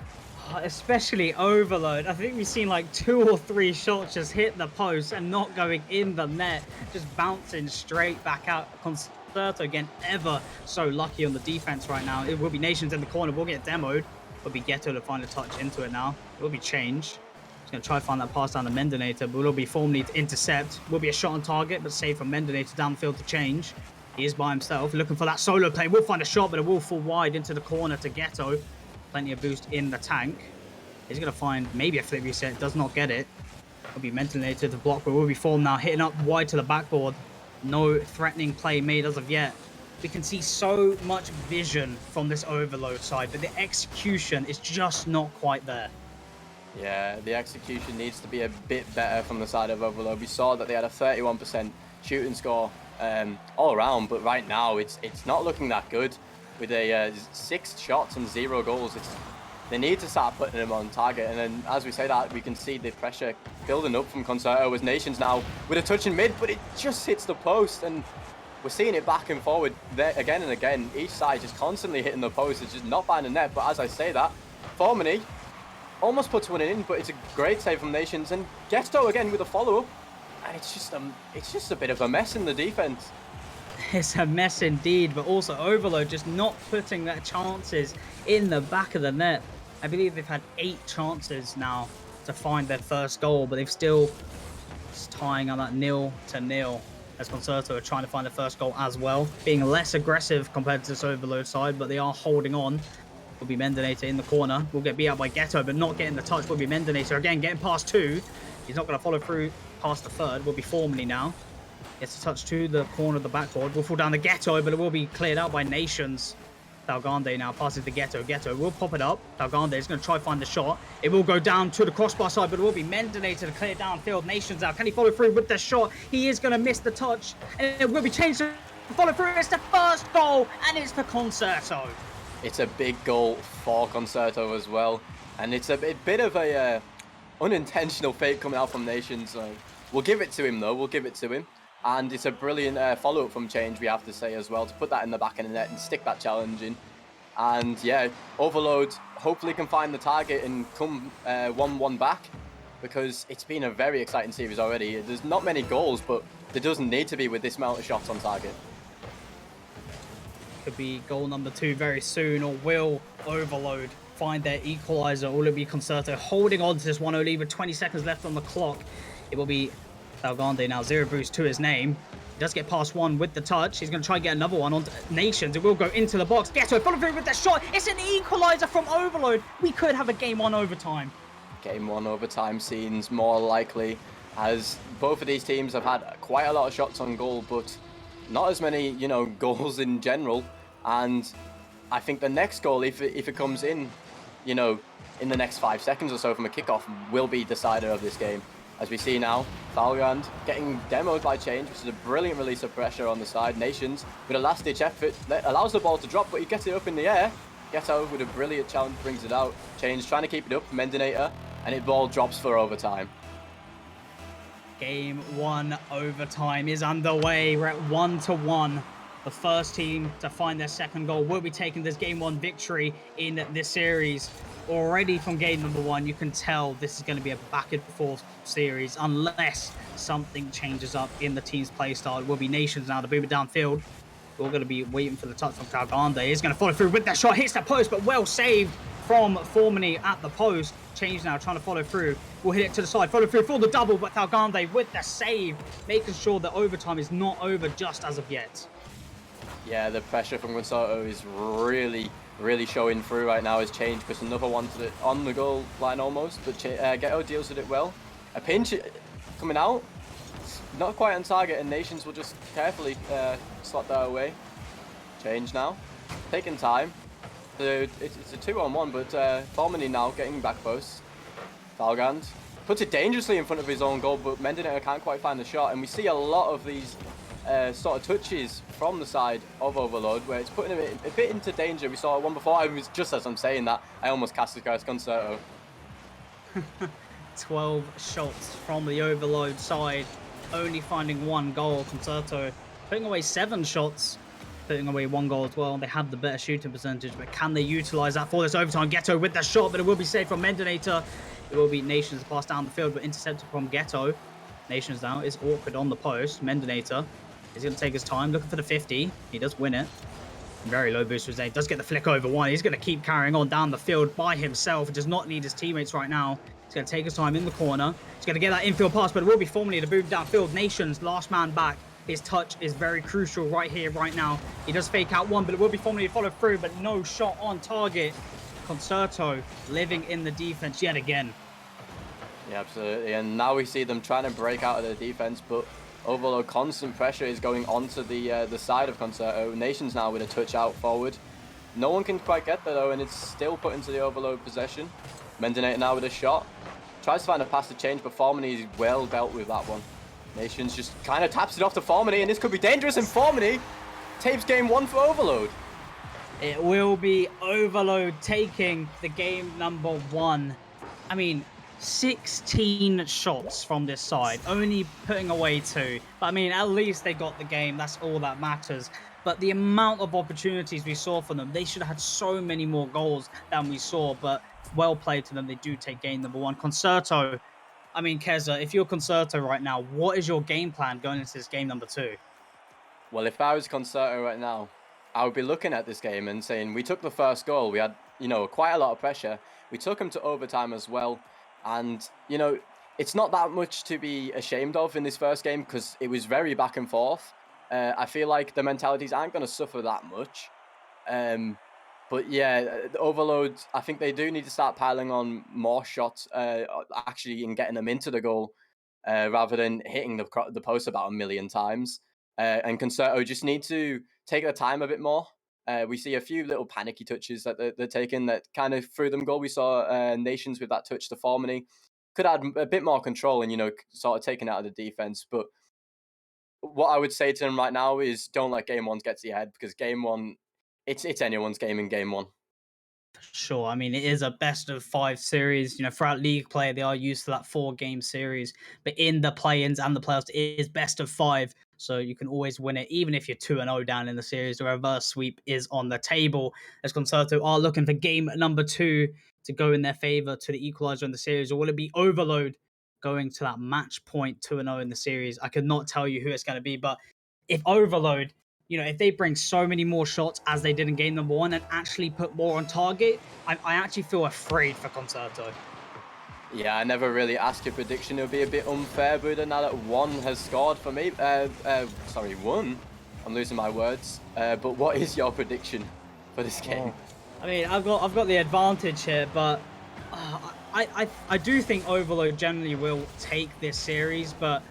Especially Overload. I think we've seen like 2 or 3 shots just hit the post and not going in the net, just bouncing straight back out. Concerto again, ever so lucky on the defense right now. It will be Nations in the corner. We'll get demoed. It'll be Ghetto to find a touch into it now. It will be changed. He's going to try to find that pass down to Mendinator, but it'll be Formally to intercept. Will be a shot on target, but saved from Mendinator downfield to change. He is by himself, looking for that solo play. Will find a shot, but it will fall wide into the corner to Ghetto. Plenty of boost in the tank. He's going to find maybe a flip reset. Does not get it. Will be Mendinator to block, but will be Form now, hitting up wide to the backboard. No threatening play made as of yet. We can see so much vision from this Overload side, but the execution is just not quite there. Yeah, the execution needs to be a bit better from the side of Overload. We saw that they had a 31% shooting score all around, but right now it's not looking that good. With a 6 shots and 0 goals, they need to start putting them on target. And then, as we say that, we can see the pressure building up from Concerto as Nations now with a touch in mid, but it just hits the post. And we're seeing it back and forward there again and again. Each side just constantly hitting the post. It's just not finding net. But as I say that, Formany almost puts one in, but it's a great save from Nations. And Ghetto again with a follow-up. And it's just a bit of a mess in the defense. It's a mess indeed, but also Overload just not putting their chances in the back of the net. I believe they've had 8 chances now to find their first goal, but they've still just tying on that 0-0 as Concerto are trying to find the first goal as well. Being less aggressive compared to this Overload side, but they are holding on. Will be Mendinator in the corner. Will get beat out by Ghetto, but not getting the touch. Will be Mendinator again, getting past 2. He's not going to follow through past the 3rd. Will be Formally now. Gets a touch to the corner of the backboard. Will fall down the Ghetto, but it will be cleared out by Nations. Dalgande now passes the Ghetto. Ghetto will pop it up. Dalgande is going to try to find the shot. It will go down to the crossbar side, but it will be Mendinator to clear downfield. Nations out. Can he follow through with the shot? He is going to miss the touch, and it will be changed to follow through. It's the first goal, and it's for Concerto. It's a big goal for Concerto as well, and it's a bit of a unintentional fake coming out from Nations. We'll give it to him though. We'll give it to him. And it's a brilliant follow-up from Change, we have to say as well, to put that in the back of the net and stick that challenge in. And yeah, Overload hopefully can find the target and come 1-1 back, because it's been a very exciting series already. There's not many goals, but there doesn't need to be with this amount of shots on target. Could be goal number 2 very soon, or will Overload find their equaliser? Or will it be Concerto holding on to this 1-0 lead with 20 seconds left on the clock? It will be Dalgande now, 0 boost to his name. He does get past 1 with the touch. He's going to try and get another one on Nations. It will go into the box. Ghetto follow through with the shot. It's an equaliser from Overload. We could have a game 1 overtime. Game 1 overtime seems more likely, as both of these teams have had quite a lot of shots on goal, but not as many, goals in general. And I think the next goal, if it comes in, in the next 5 seconds or so from a kickoff, will be decider of this game. As we see now, Valgrand getting demoed by Change, which is a brilliant release of pressure on the side. Nations with a last-ditch effort that allows the ball to drop, but he gets it up in the air. Ghetto with a brilliant challenge brings it out. Change trying to keep it up, Mendinator, and it ball drops for overtime. Game 1 overtime is underway. We're at 1-1. The first team to find their second goal will be taking this game 1 victory in this series. Already from game number 1, you can tell this is going to be a back and forth series unless something changes up in the team's play style. It will be Nations now to boom it downfield. We're going to be waiting for the touch from Dalgande. He's going to follow through with that shot. Hits the post, but well saved from Formany at the post. Change now, trying to follow through. We'll hit it to the side. Follow through for the double, but Dalgande with the save, making sure that overtime is not over just as of yet. Yeah, the pressure from Concerto is really showing through right now. As Change puts another one on the goal line almost, but Ghetto deals with it well. A pinch coming out, not quite on target, and Nations will just carefully slot that away. Change now, taking time. It's a 2-on-1, but Formini now getting back post. Falgand puts it dangerously in front of his own goal, but Mendinator can't quite find the shot. And we see a lot of these sort of touches from the side of Overload, where it's putting him a bit into danger. We saw one before. I was just as I'm saying that, I almost cast the guy's Concerto. 12 shots from the Overload side, only finding 1 goal. Concerto putting away 7 shots, putting away 1 goal as well. They have the better shooting percentage, but can they utilize that for this overtime? Ghetto with the shot, but it will be saved from Mendinator. It will be Nations pass down the field, but intercepted from Ghetto. Nations now is awkward on the post. Mendinator is going to take his time, looking for the 50. He does win it. Very low boost was there. Does get the flick over 1. He's going to keep carrying on down the field by himself. He does not need his teammates right now. He's going to take his time in the corner. He's going to get that infield pass, but it will be Formally to move downfield. Nations, last man back. His touch is very crucial right here, right now. He does fake out 1, but it will be Formally to follow through, but no shot on target. Concerto living in the defense yet again. Yeah, absolutely. And now we see them trying to break out of the defense, but Overload constant pressure is going onto the side of Concerto. Nations now with a touch out forward. No one can quite get there though, and it's still put into the Overload possession. Mendinator now with a shot. Tries to find a pass to change, but Formini is well dealt with that one. Nations just kind of taps it off to Formini, and this could be dangerous, and Formini tapes game 1 for Overload. It will be Overload taking the game number 1. I mean, 16 shots from this side, only putting away 2. But I mean, at least they got the game. That's all that matters. But the amount of opportunities we saw from them, they should have had so many more goals than we saw. But well played to them. They do take game number 1. Concerto. I mean, Keza, if you're Concerto right now, what is your game plan going into this game number 2? Well, if I was Concerto right now, I would be looking at this game and saying, we took the first goal. We had, quite a lot of pressure. We took them to overtime as well. And, it's not that much to be ashamed of in this first game because it was very back and forth. I feel like the mentalities aren't going to suffer that much. But yeah, the Overload, I think they do need to start piling on more shots, actually, and getting them into the goal rather than hitting the post about 1,000,000 times. And Concerto just need to take their time a bit more. We see a few little panicky touches that they're taking that kind of threw them goal. We saw Nations with that touch to Formini. Could add a bit more control and, sort of taking out of the defense. But what I would say to them right now is don't let game 1 get to your head because game 1, it's anyone's game in game 1. Sure. I mean, it is a best of 5 series. Throughout league play, they are used to that 4-game series. But in the play-ins and the playoffs, it is best of 5. So you can always win it, even if you're 2-0 down in the series. The reverse sweep is on the table. As Concerto are looking for game number 2 to go in their favor to the equalizer in the series. Or will it be Overload going to that match point 2-0 in the series? I could not tell you who it's going to be. But if Overload, if they bring so many more shots as they did in game number 1 and actually put more on target, I actually feel afraid for Concerto. Yeah, I never really asked your prediction. It would be a bit unfair, Buddha, now that 1 has scored for me. Sorry, 1. I'm losing my words. But what is your prediction for this game? I mean, I've got the advantage here, but I do think Overload generally will take this series, but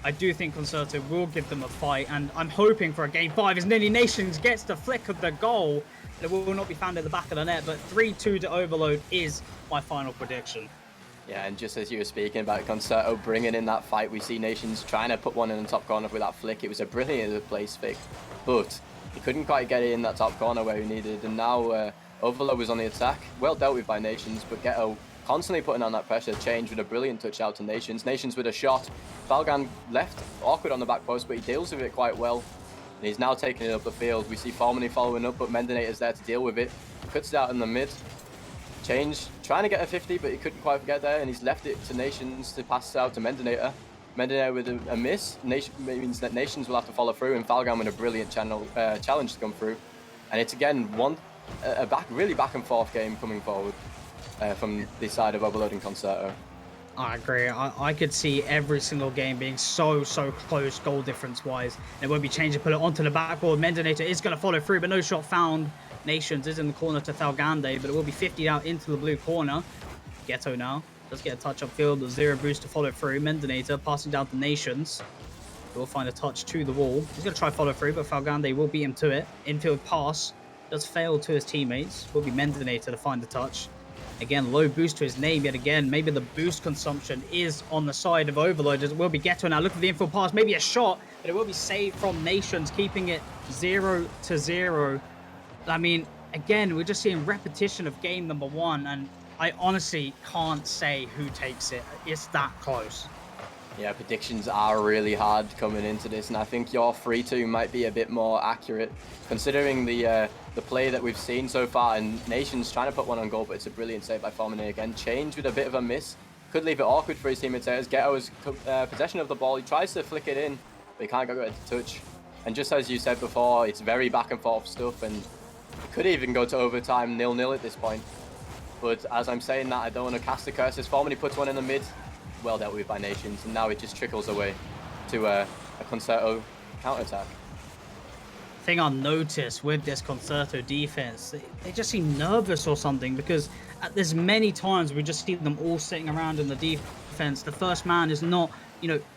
I do think Concerto will give them a fight, and I'm hoping for a game 5 as Nearly Nations gets the flick of the goal. It will not be found at the back of the net, but 3-2 to Overload is my final prediction. Yeah, and just as you were speaking about Concerto bringing in that fight, we see Nations trying to put one in the top corner with that flick. It was a brilliant place flick, but he couldn't quite get it in that top corner where he needed. And now Overload was on the attack. Well dealt with by Nations, but Ghetto constantly putting on that pressure. Change with a brilliant touch out to Nations. Nations with a shot. Falgan left awkward on the back post, but he deals with it quite well. And he's now taking it up the field. We see Formini following up, but Mendinator's there to deal with it. Cuts it out in the mid. Change, trying to get a 50, but he couldn't quite get there, and he's left it to Nations to pass out to Mendinator. Mendinator with a miss means that Nations will have to follow through, and Falgan with a brilliant challenge to come through. And it's again really back and forth game coming forward from the side of Overload and Concerto. I agree. I could see every single game being so close goal difference wise. It won't be changed to put it onto the backboard. Mendinator is going to follow through, but no shot found. Nations is in the corner to Thalgande, but it will be 50 out into the blue corner. Ghetto now does get a touch upfield, the 0 boost to follow through. Mendinator passing down to Nations. He will find a touch to the wall. He's going to try follow through, but Thalgande will beat him to it. Infield pass does fail to his teammates. Will be Mendenator to find the touch. Again, low boost to his name yet again. Maybe the boost consumption is on the side of Overload. It will be Ghetto now. Look at the infield pass. Maybe a shot, but it will be saved from Nations, keeping it 0-0. I mean, again, we're just seeing repetition of game number 1, and I honestly can't say who takes it. It's that close. Yeah, predictions are really hard coming into this, and I think your 3-2 might be a bit more accurate, considering the play that we've seen so far. And Nation's trying to put one on goal, but it's a brilliant save by Formine again. Change with a bit of a miss. Could leave it awkward for his teammates there. As Ghetto has possession of the ball. He tries to flick it in, but he can't get it to touch. And just as you said before, it's very back and forth stuff, and it could even go to overtime 0-0 at this point. But as I'm saying that, I don't want to cast the curses. Formine puts one in the mid. Well dealt with by Nations, and now it just trickles away to a Concerto counter-attack. Thing I noticed with this Concerto defense, they just seem nervous or something, because there's many times we just see them all sitting around in the defense. The first man is not,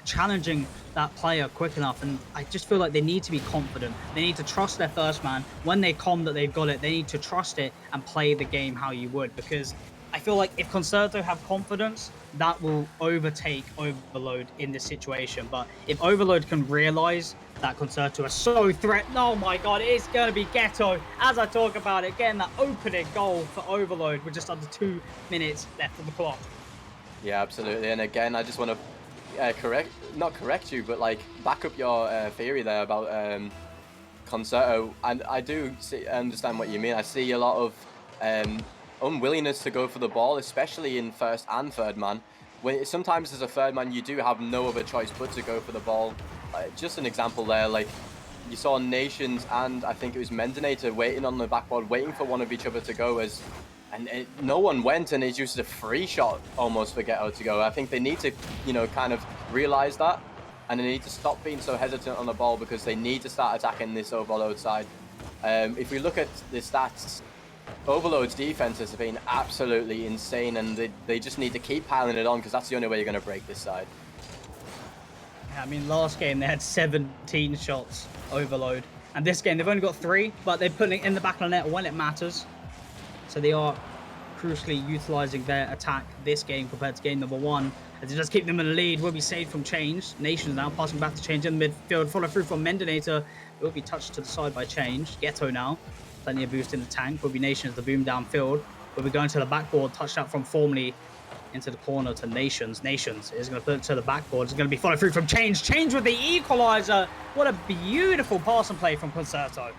challenging that player quick enough, and I just feel like they need to be confident. They need to trust their first man. When they come that they've got it, they need to trust it and play the game how you would, because I feel like if Concerto have confidence, that will overtake Overload in this situation. But if Overload can realize that Concerto are so threatened, oh my god, it's going to be Ghetto. As I talk about it, getting that opening goal for Overload with just under 2 minutes left on the clock. Yeah, absolutely. And again, I just want to not correct you, but like back up your theory there about Concerto. And I do understand what you mean. I see a lot of unwillingness to go for the ball, especially in first and third man. When sometimes as a third man, you do have no other choice but to go for the ball. Just an example there, like you saw Nations and I think it was Mendenator waiting on the backboard, waiting for one of each other to go, no one went, and it's just a free shot almost for Ghetto to go. I think they need to, kind of realize that, and they need to stop being so hesitant on the ball, because they need to start attacking this Overload side. If we look at the stats, Overload's defense has been absolutely insane, and they just need to keep piling it on, because that's the only way you're going to break this side. I mean, last game they had 17 shots, Overload. And this game they've only got 3, but they're putting it in the back of the net when it matters. So they are crucially utilizing their attack this game compared to game number 1. As it does keep them in the lead, will be saved from Change. Nations now passing back to Change in the midfield. Follow through from Mendenator. It will be touched to the side by Change. Ghetto now. Plenty of boost in the tank. Will be Nations the boom downfield. Will be going to the backboard. Touched out from Formally into the corner to Nations. Nations is going to put it to the backboard. It's going to be followed through from Change. Change with the equalizer. What a beautiful pass and play from Concerto.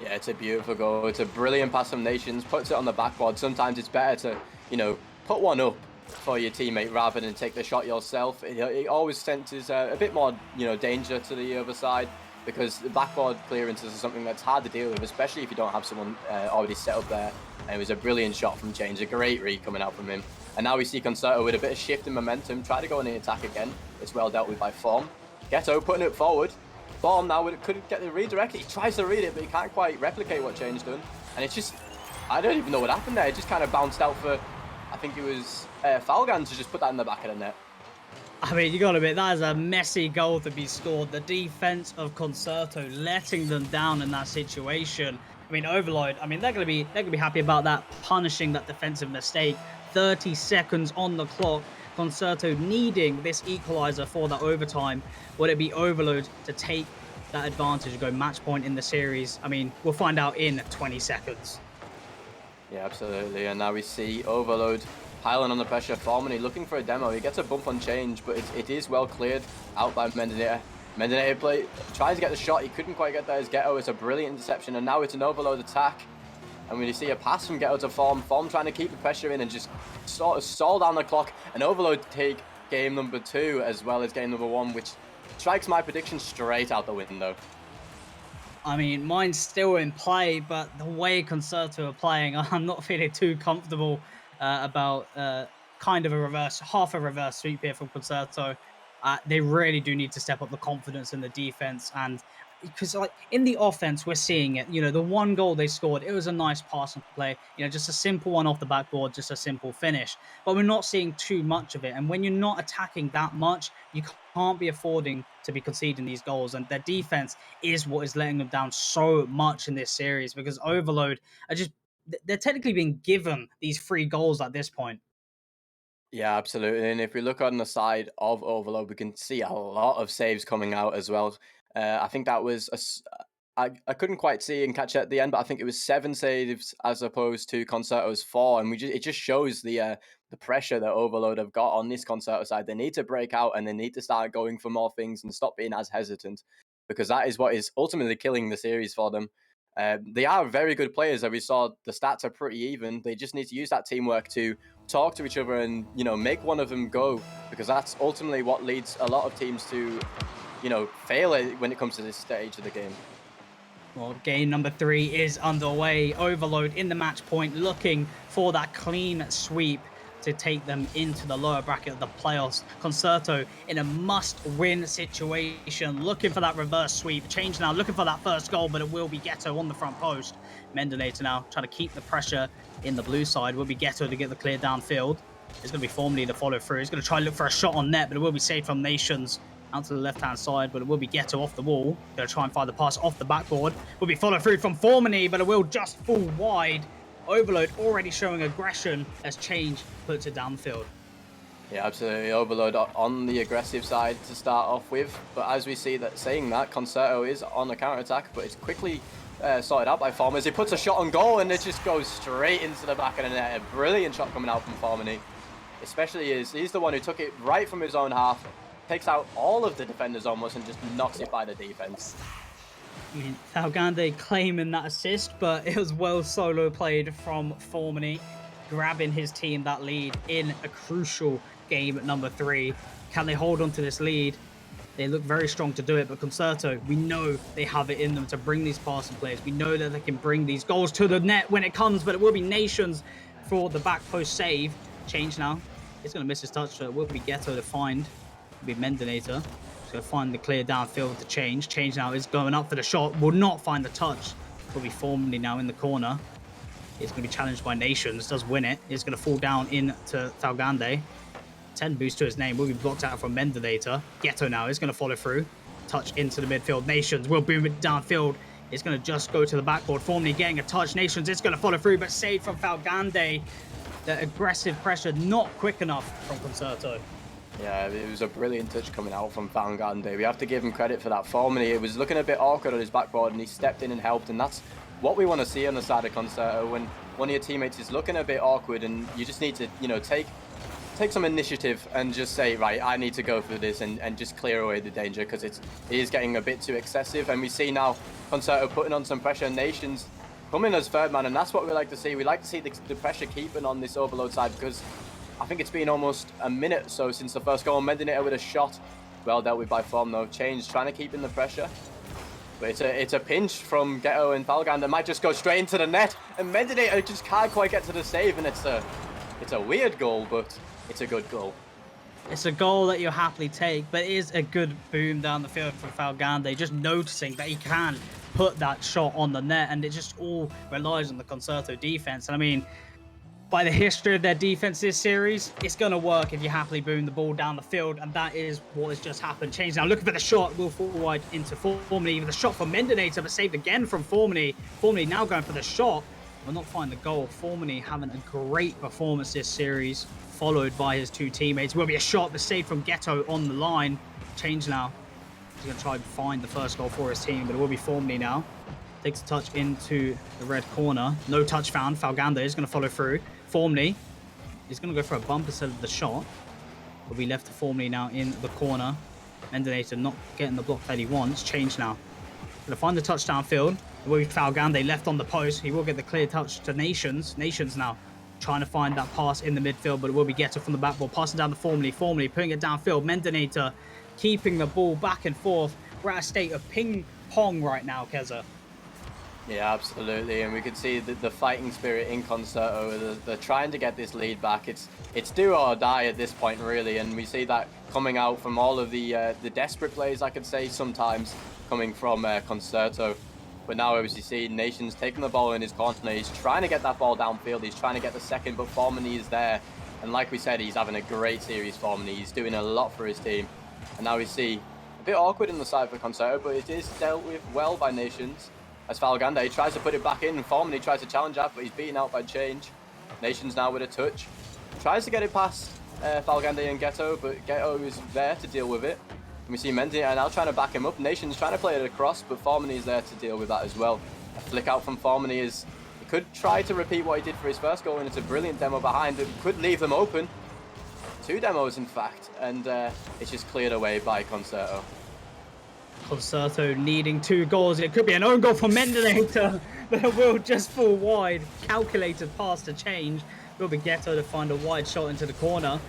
Yeah, it's a beautiful goal. It's a brilliant pass from Nations. Puts it on the backboard. Sometimes it's better to, put one up for your teammate rather than take the shot yourself. It always senses a bit more, danger to the other side, because the backboard clearances are something that's hard to deal with, especially if you don't have someone already set up there. And it was a brilliant shot from Change, a great read coming out from him. And now we see Concerto with a bit of shift in momentum, try to go on the attack again. It's well dealt with by Form. Ghetto putting it forward. Form now couldn't get the redirect. He tries to read it, but he can't quite replicate what Change done. And it's just, I don't even know what happened there. It just kind of bounced out for, I think it was Falgan to just put that in the back of the net. I mean, you got to admit, that is a messy goal to be scored. The defense of Concerto letting them down in that situation. I mean, Overload, they're gonna be happy about that, punishing that defensive mistake. 30 seconds on the clock. Concerto needing this equalizer for that overtime. Would it be Overload to take that advantage and go match point in the series? I mean, we'll find out in 20 seconds. Yeah, absolutely. And now we see Overload piling on the pressure. Formany looking for a demo. He gets a bump on Change, but it is well cleared out by Mendenator. Mendenator tries to get the shot. He couldn't quite get there as Ghetto. It's a brilliant interception, and now it's an Overload attack. And when you see a pass from Ghetto to Form trying to keep the pressure in and just sort of stall down the clock, and Overload take game number 2 as well as game number 1, which strikes my prediction straight out the window. I mean, mine's still in play, but the way Concerto are playing, I'm not feeling too comfortable about kind of half a reverse sweep here from Concerto. They really do need to step up the confidence in the defense, and because like in the offense, we're seeing it. You know, the one goal they scored, it was a nice passing play. You know, just a simple one off the backboard, just a simple finish. But we're not seeing too much of it. And when you're not attacking that much, you can't be affording to be conceding these goals. And their defense is what is letting them down so much in this series because Overload are just they're technically being given these 3 goals at this point. Yeah, absolutely. And if we look on the side of Overload, we can see a lot of saves coming out as well. I think that was I couldn't quite see and catch it at the end, but I think it was 7 saves as opposed to Concerto's 4, and it just shows the pressure that Overload have got on this Concerto side. They need to break out and they need to start going for more things and stop being as hesitant, because that is what is ultimately killing the series for them. They are very good players, as we saw. The stats are pretty even. They just need to use that teamwork to talk to each other and, you know, make one of them go, because that's ultimately what leads a lot of teams to, you know, fail when it comes to this stage of the game. Well, game number 3 is underway. Overload in the match point, looking for that clean sweep to take them into the lower bracket of the playoffs. Concerto in a must-win situation, looking for that reverse sweep. Change now, looking for that first goal, but it will be Ghetto on the front post. Mendonator now trying to keep the pressure in the blue side. Will be Ghetto to get the clear downfield. It's going to be Formally to follow through. He's going to try and look for a shot on net, but it will be saved from Nations out to the left-hand side, but it will be Ghetto off the wall. Going to try and find the pass off the backboard. Will be followed through from Formany, but it will just fall wide. Overload already showing aggression as Change puts it downfield. Yeah, absolutely. Overload on the aggressive side to start off with, but as we see that saying that, Concerto is on the counter-attack, but it's quickly sorted out by Formers. He puts a shot on goal and it just goes straight into the back of the net. A brilliant shot coming out from Formany. Especially he's the one who took it right from his own half, takes out all of the defenders almost and just knocks it by the defense. I mean, Thalgande claiming that assist, but it was well solo played from Formany, grabbing his team that lead in a crucial game at number 3. Can they hold on to this lead? They look very strong to do it, but Concerto, we know they have it in them to bring these passing plays. We know that they can bring these goals to the net when it comes, but it will be Nations for the back post save. Change now. He's going to miss his touch, so it will be Ghetto to find. It will be Mendonator. He's going to find the clear downfield to Change. Change now is going up for the shot. Will not find the touch. Will be Formally now in the corner. He's going to be challenged by Nations. Does win it. He's going to fall down into Thalgande. 10 boost to his name. Will be blocked out from Mendonator. Ghetto now is going to follow through. Touch into the midfield. Nations will boom it downfield. It's going to just go to the backboard. Formally getting a touch. Nations is going to follow through, but saved from Thalgande. The aggressive pressure not quick enough from Concerto. Yeah, it was a brilliant touch coming out from Thalgande. We have to give him credit for that. Formally, it was looking a bit awkward on his backboard and he stepped in and helped, and that's what we want to see on the side of Concerto, when one of your teammates is looking a bit awkward and you just need to, you know, take some initiative and just say, right, I need to go for this and just clear away the danger, because it is getting a bit too excessive. And we see now Concerto putting on some pressure. Nations coming as third man, and that's what we like to see. We like to see the pressure keeping on this Overload side, because I think it's been almost a minute or so since the first goal. Mendonator with a shot. Well dealt with by Form though. Change trying to keep in the pressure. But it's a pinch from Ghetto and Thalgande that might just go straight into the net. And Mendonator just can't quite get to the save, and it's a weird goal, but it's a good goal. It's a goal that you'll happily take, but it is a good boom down the field from Thalgande, just noticing that he can put that shot on the net, and it just all relies on the Concerto defense. And I mean, by the history of their defense this series, it's going to work if you happily boom the ball down the field, and that is what has just happened. Change now, looking for the shot, will fall wide into Formany, with a shot from Mendonator, but saved again from Formany. Formany now going for the shot, will not find the goal. Formany having a great performance this series, followed by his 2 teammates. Will be a shot, but saved from Ghetto on the line. Change now. He's going to try and find the first goal for his team, but it will be Formally now. Takes a touch into the red corner. No touch found. Thalgande is going to follow through. Formally is going to go for a bump instead of the shot. Will be left to Formally now in the corner. Mendonator not getting the block that he wants. Change now. Going to find the touchdown field. It will be Thalgande left on the post. He will get the clear touch to Nations. Nations now trying to find that pass in the midfield, but it will be Ghetto from the backboard. Passing down to Formally. Formally putting it downfield. Mendonator keeping the ball back and forth. We're at a state of ping pong right now, Keza. Yeah, absolutely, and we can see the fighting spirit in Concerto. They're trying to get this lead back. It's do or die at this point, really, and we see that coming out from all of the desperate plays, I could say, sometimes. coming from Concerto. But now, as you see, Nation's taking the ball in his corner. He's trying to get that ball downfield. He's trying to get the second, but Formany is there. And like we said, he's having a great series, Formany. He's doing a lot for his team. And now we see a bit awkward in the side for Concerto, but it is dealt with well by Nations. As Falgande tries to put it back in, and Formany tries to challenge that, but he's beaten out by Change. Nations now with a touch. Tries to get it past Falgande and Ghetto, but Ghetto is there to deal with it. And we see Mendy now trying to back him up. Nation's trying to play it across, but Formany is there to deal with that as well. A flick out from Formany is... He could try to repeat what he did for his first goal, and it's a brilliant demo behind, but could leave them open. 2 demos, in fact, and it's just cleared away by Concerto. Concerto needing 2 goals. It could be an own goal from Mendenator, but it will just fall wide. Calculated pass to Change. Will be Ghetto to find a wide shot into the corner.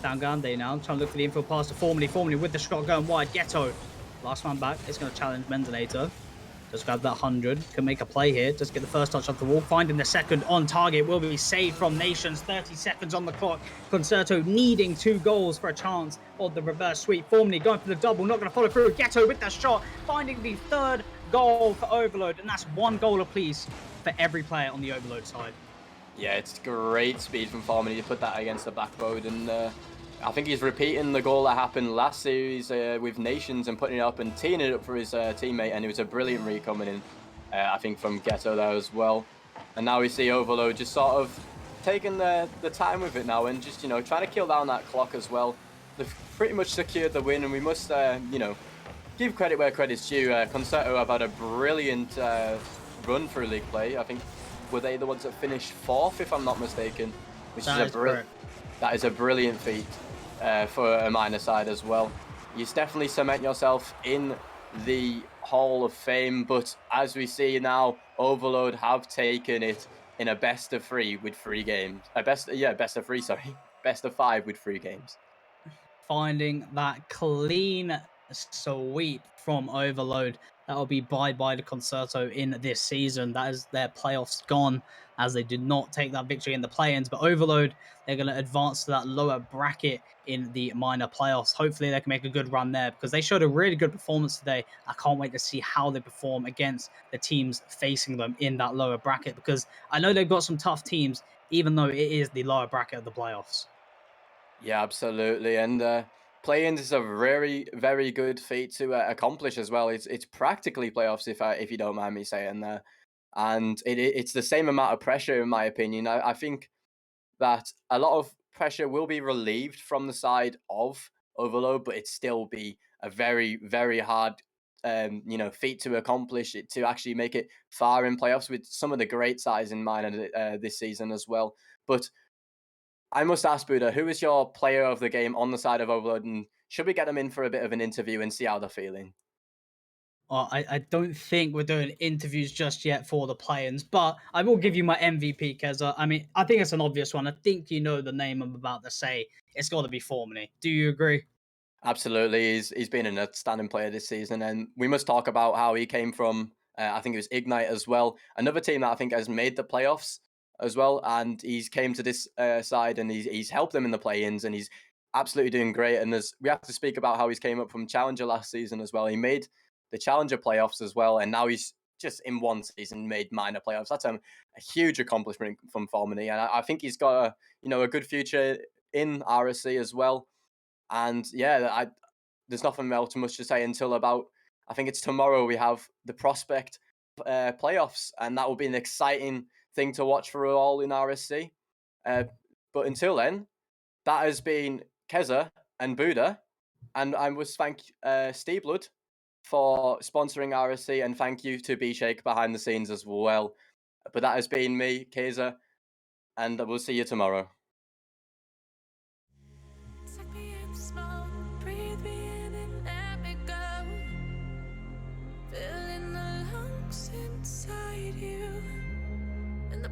Falgande now trying to look for the infield pass to Formany. Formany with the shot going wide. Ghetto, last man back, is going to challenge Mendenator. Just grab that 100. Can make a play here. Just get the first touch off the wall. Finding the second on target. Will be saved from Nations. 30 seconds on the clock. Concerto needing 2 goals for a chance of the reverse sweep. Formally going for the double. Not going to follow through. Ghetto with the shot. Finding the 3rd goal for Overload. And that's 1 goal apiece for every player on the Overload side. Yeah, it's great speed from Formany to put that against the backbone. And I think he's repeating the goal that happened last series with Nations and putting it up and teeing it up for his teammate. And it was a brilliant read coming in, I think, from Ghetto there as well. And now we see Overload just sort of taking the time with it now and just, you know, trying to kill down that clock as well. They've pretty much secured the win, and we must, you know, give credit where credit's due. Concerto have had a brilliant run through league play. I think, were they the ones that finished 4th, if I'm not mistaken? Which that is a brilliant feat. For a minor side as well. You definitely cement yourself in the Hall of Fame, but as we see now, Overload have taken it in a best of 3 with 3 games. Best of 3, sorry. Best of 5 with 3 games. Finding that clean sweep from Overload. That will be bye-bye to Concerto in this season. That is their playoffs gone, as they did not take that victory in the play-ins. But Overload, they're going to advance to that lower bracket in the minor playoffs. Hopefully they can make a good run there, because they showed a really good performance today. I can't wait to see how they perform against the teams facing them in that lower bracket, because I know they've got some tough teams, even though it is the lower bracket of the playoffs. Yeah, absolutely. And play-ins is a very, very good feat to accomplish as well. It's practically playoffs, if you don't mind me saying that. And it's the same amount of pressure, in my opinion. I think that a lot of pressure will be relieved from the side of Overload, but it still be a very, very hard you know, feat to accomplish it, to actually make it far in playoffs with some of the great sides in mind this season as well. But I must ask, Buddha, who is your player of the game on the side of Overload, and should we get them in for a bit of an interview and see how they're feeling? I don't think we're doing interviews just yet for the play-ins, but I will give you my MVP, Keza. I mean, I think it's an obvious one. I think you know the name I'm about to say. It's got to be Formany. Do you agree? Absolutely. He's been an outstanding player this season, and we must talk about how he came from, I think it was Ignite as well, another team that I think has made the playoffs as well, and he's came to this side, and he's helped them in the play-ins, and he's absolutely doing great. And we have to speak about how he's came up from Challenger last season as well. He made the Challenger playoffs as well, and now he's just in one season made minor playoffs. That's a huge accomplishment from Formany, and I think he's got a good future in RSC as well. And yeah, there's nothing else much to say until about, I think it's tomorrow, we have the prospect playoffs, and that will be an exciting thing to watch for all in RSC. But until then, that has been Keza and Buddha, and I must thank Steve Blood for sponsoring RSC, and thank you to B-Shake behind the scenes as well. But that has been me, Keza, and we'll see you tomorrow.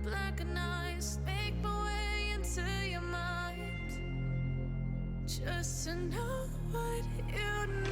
Black and eyes make my way into your mind, just to know what you knew.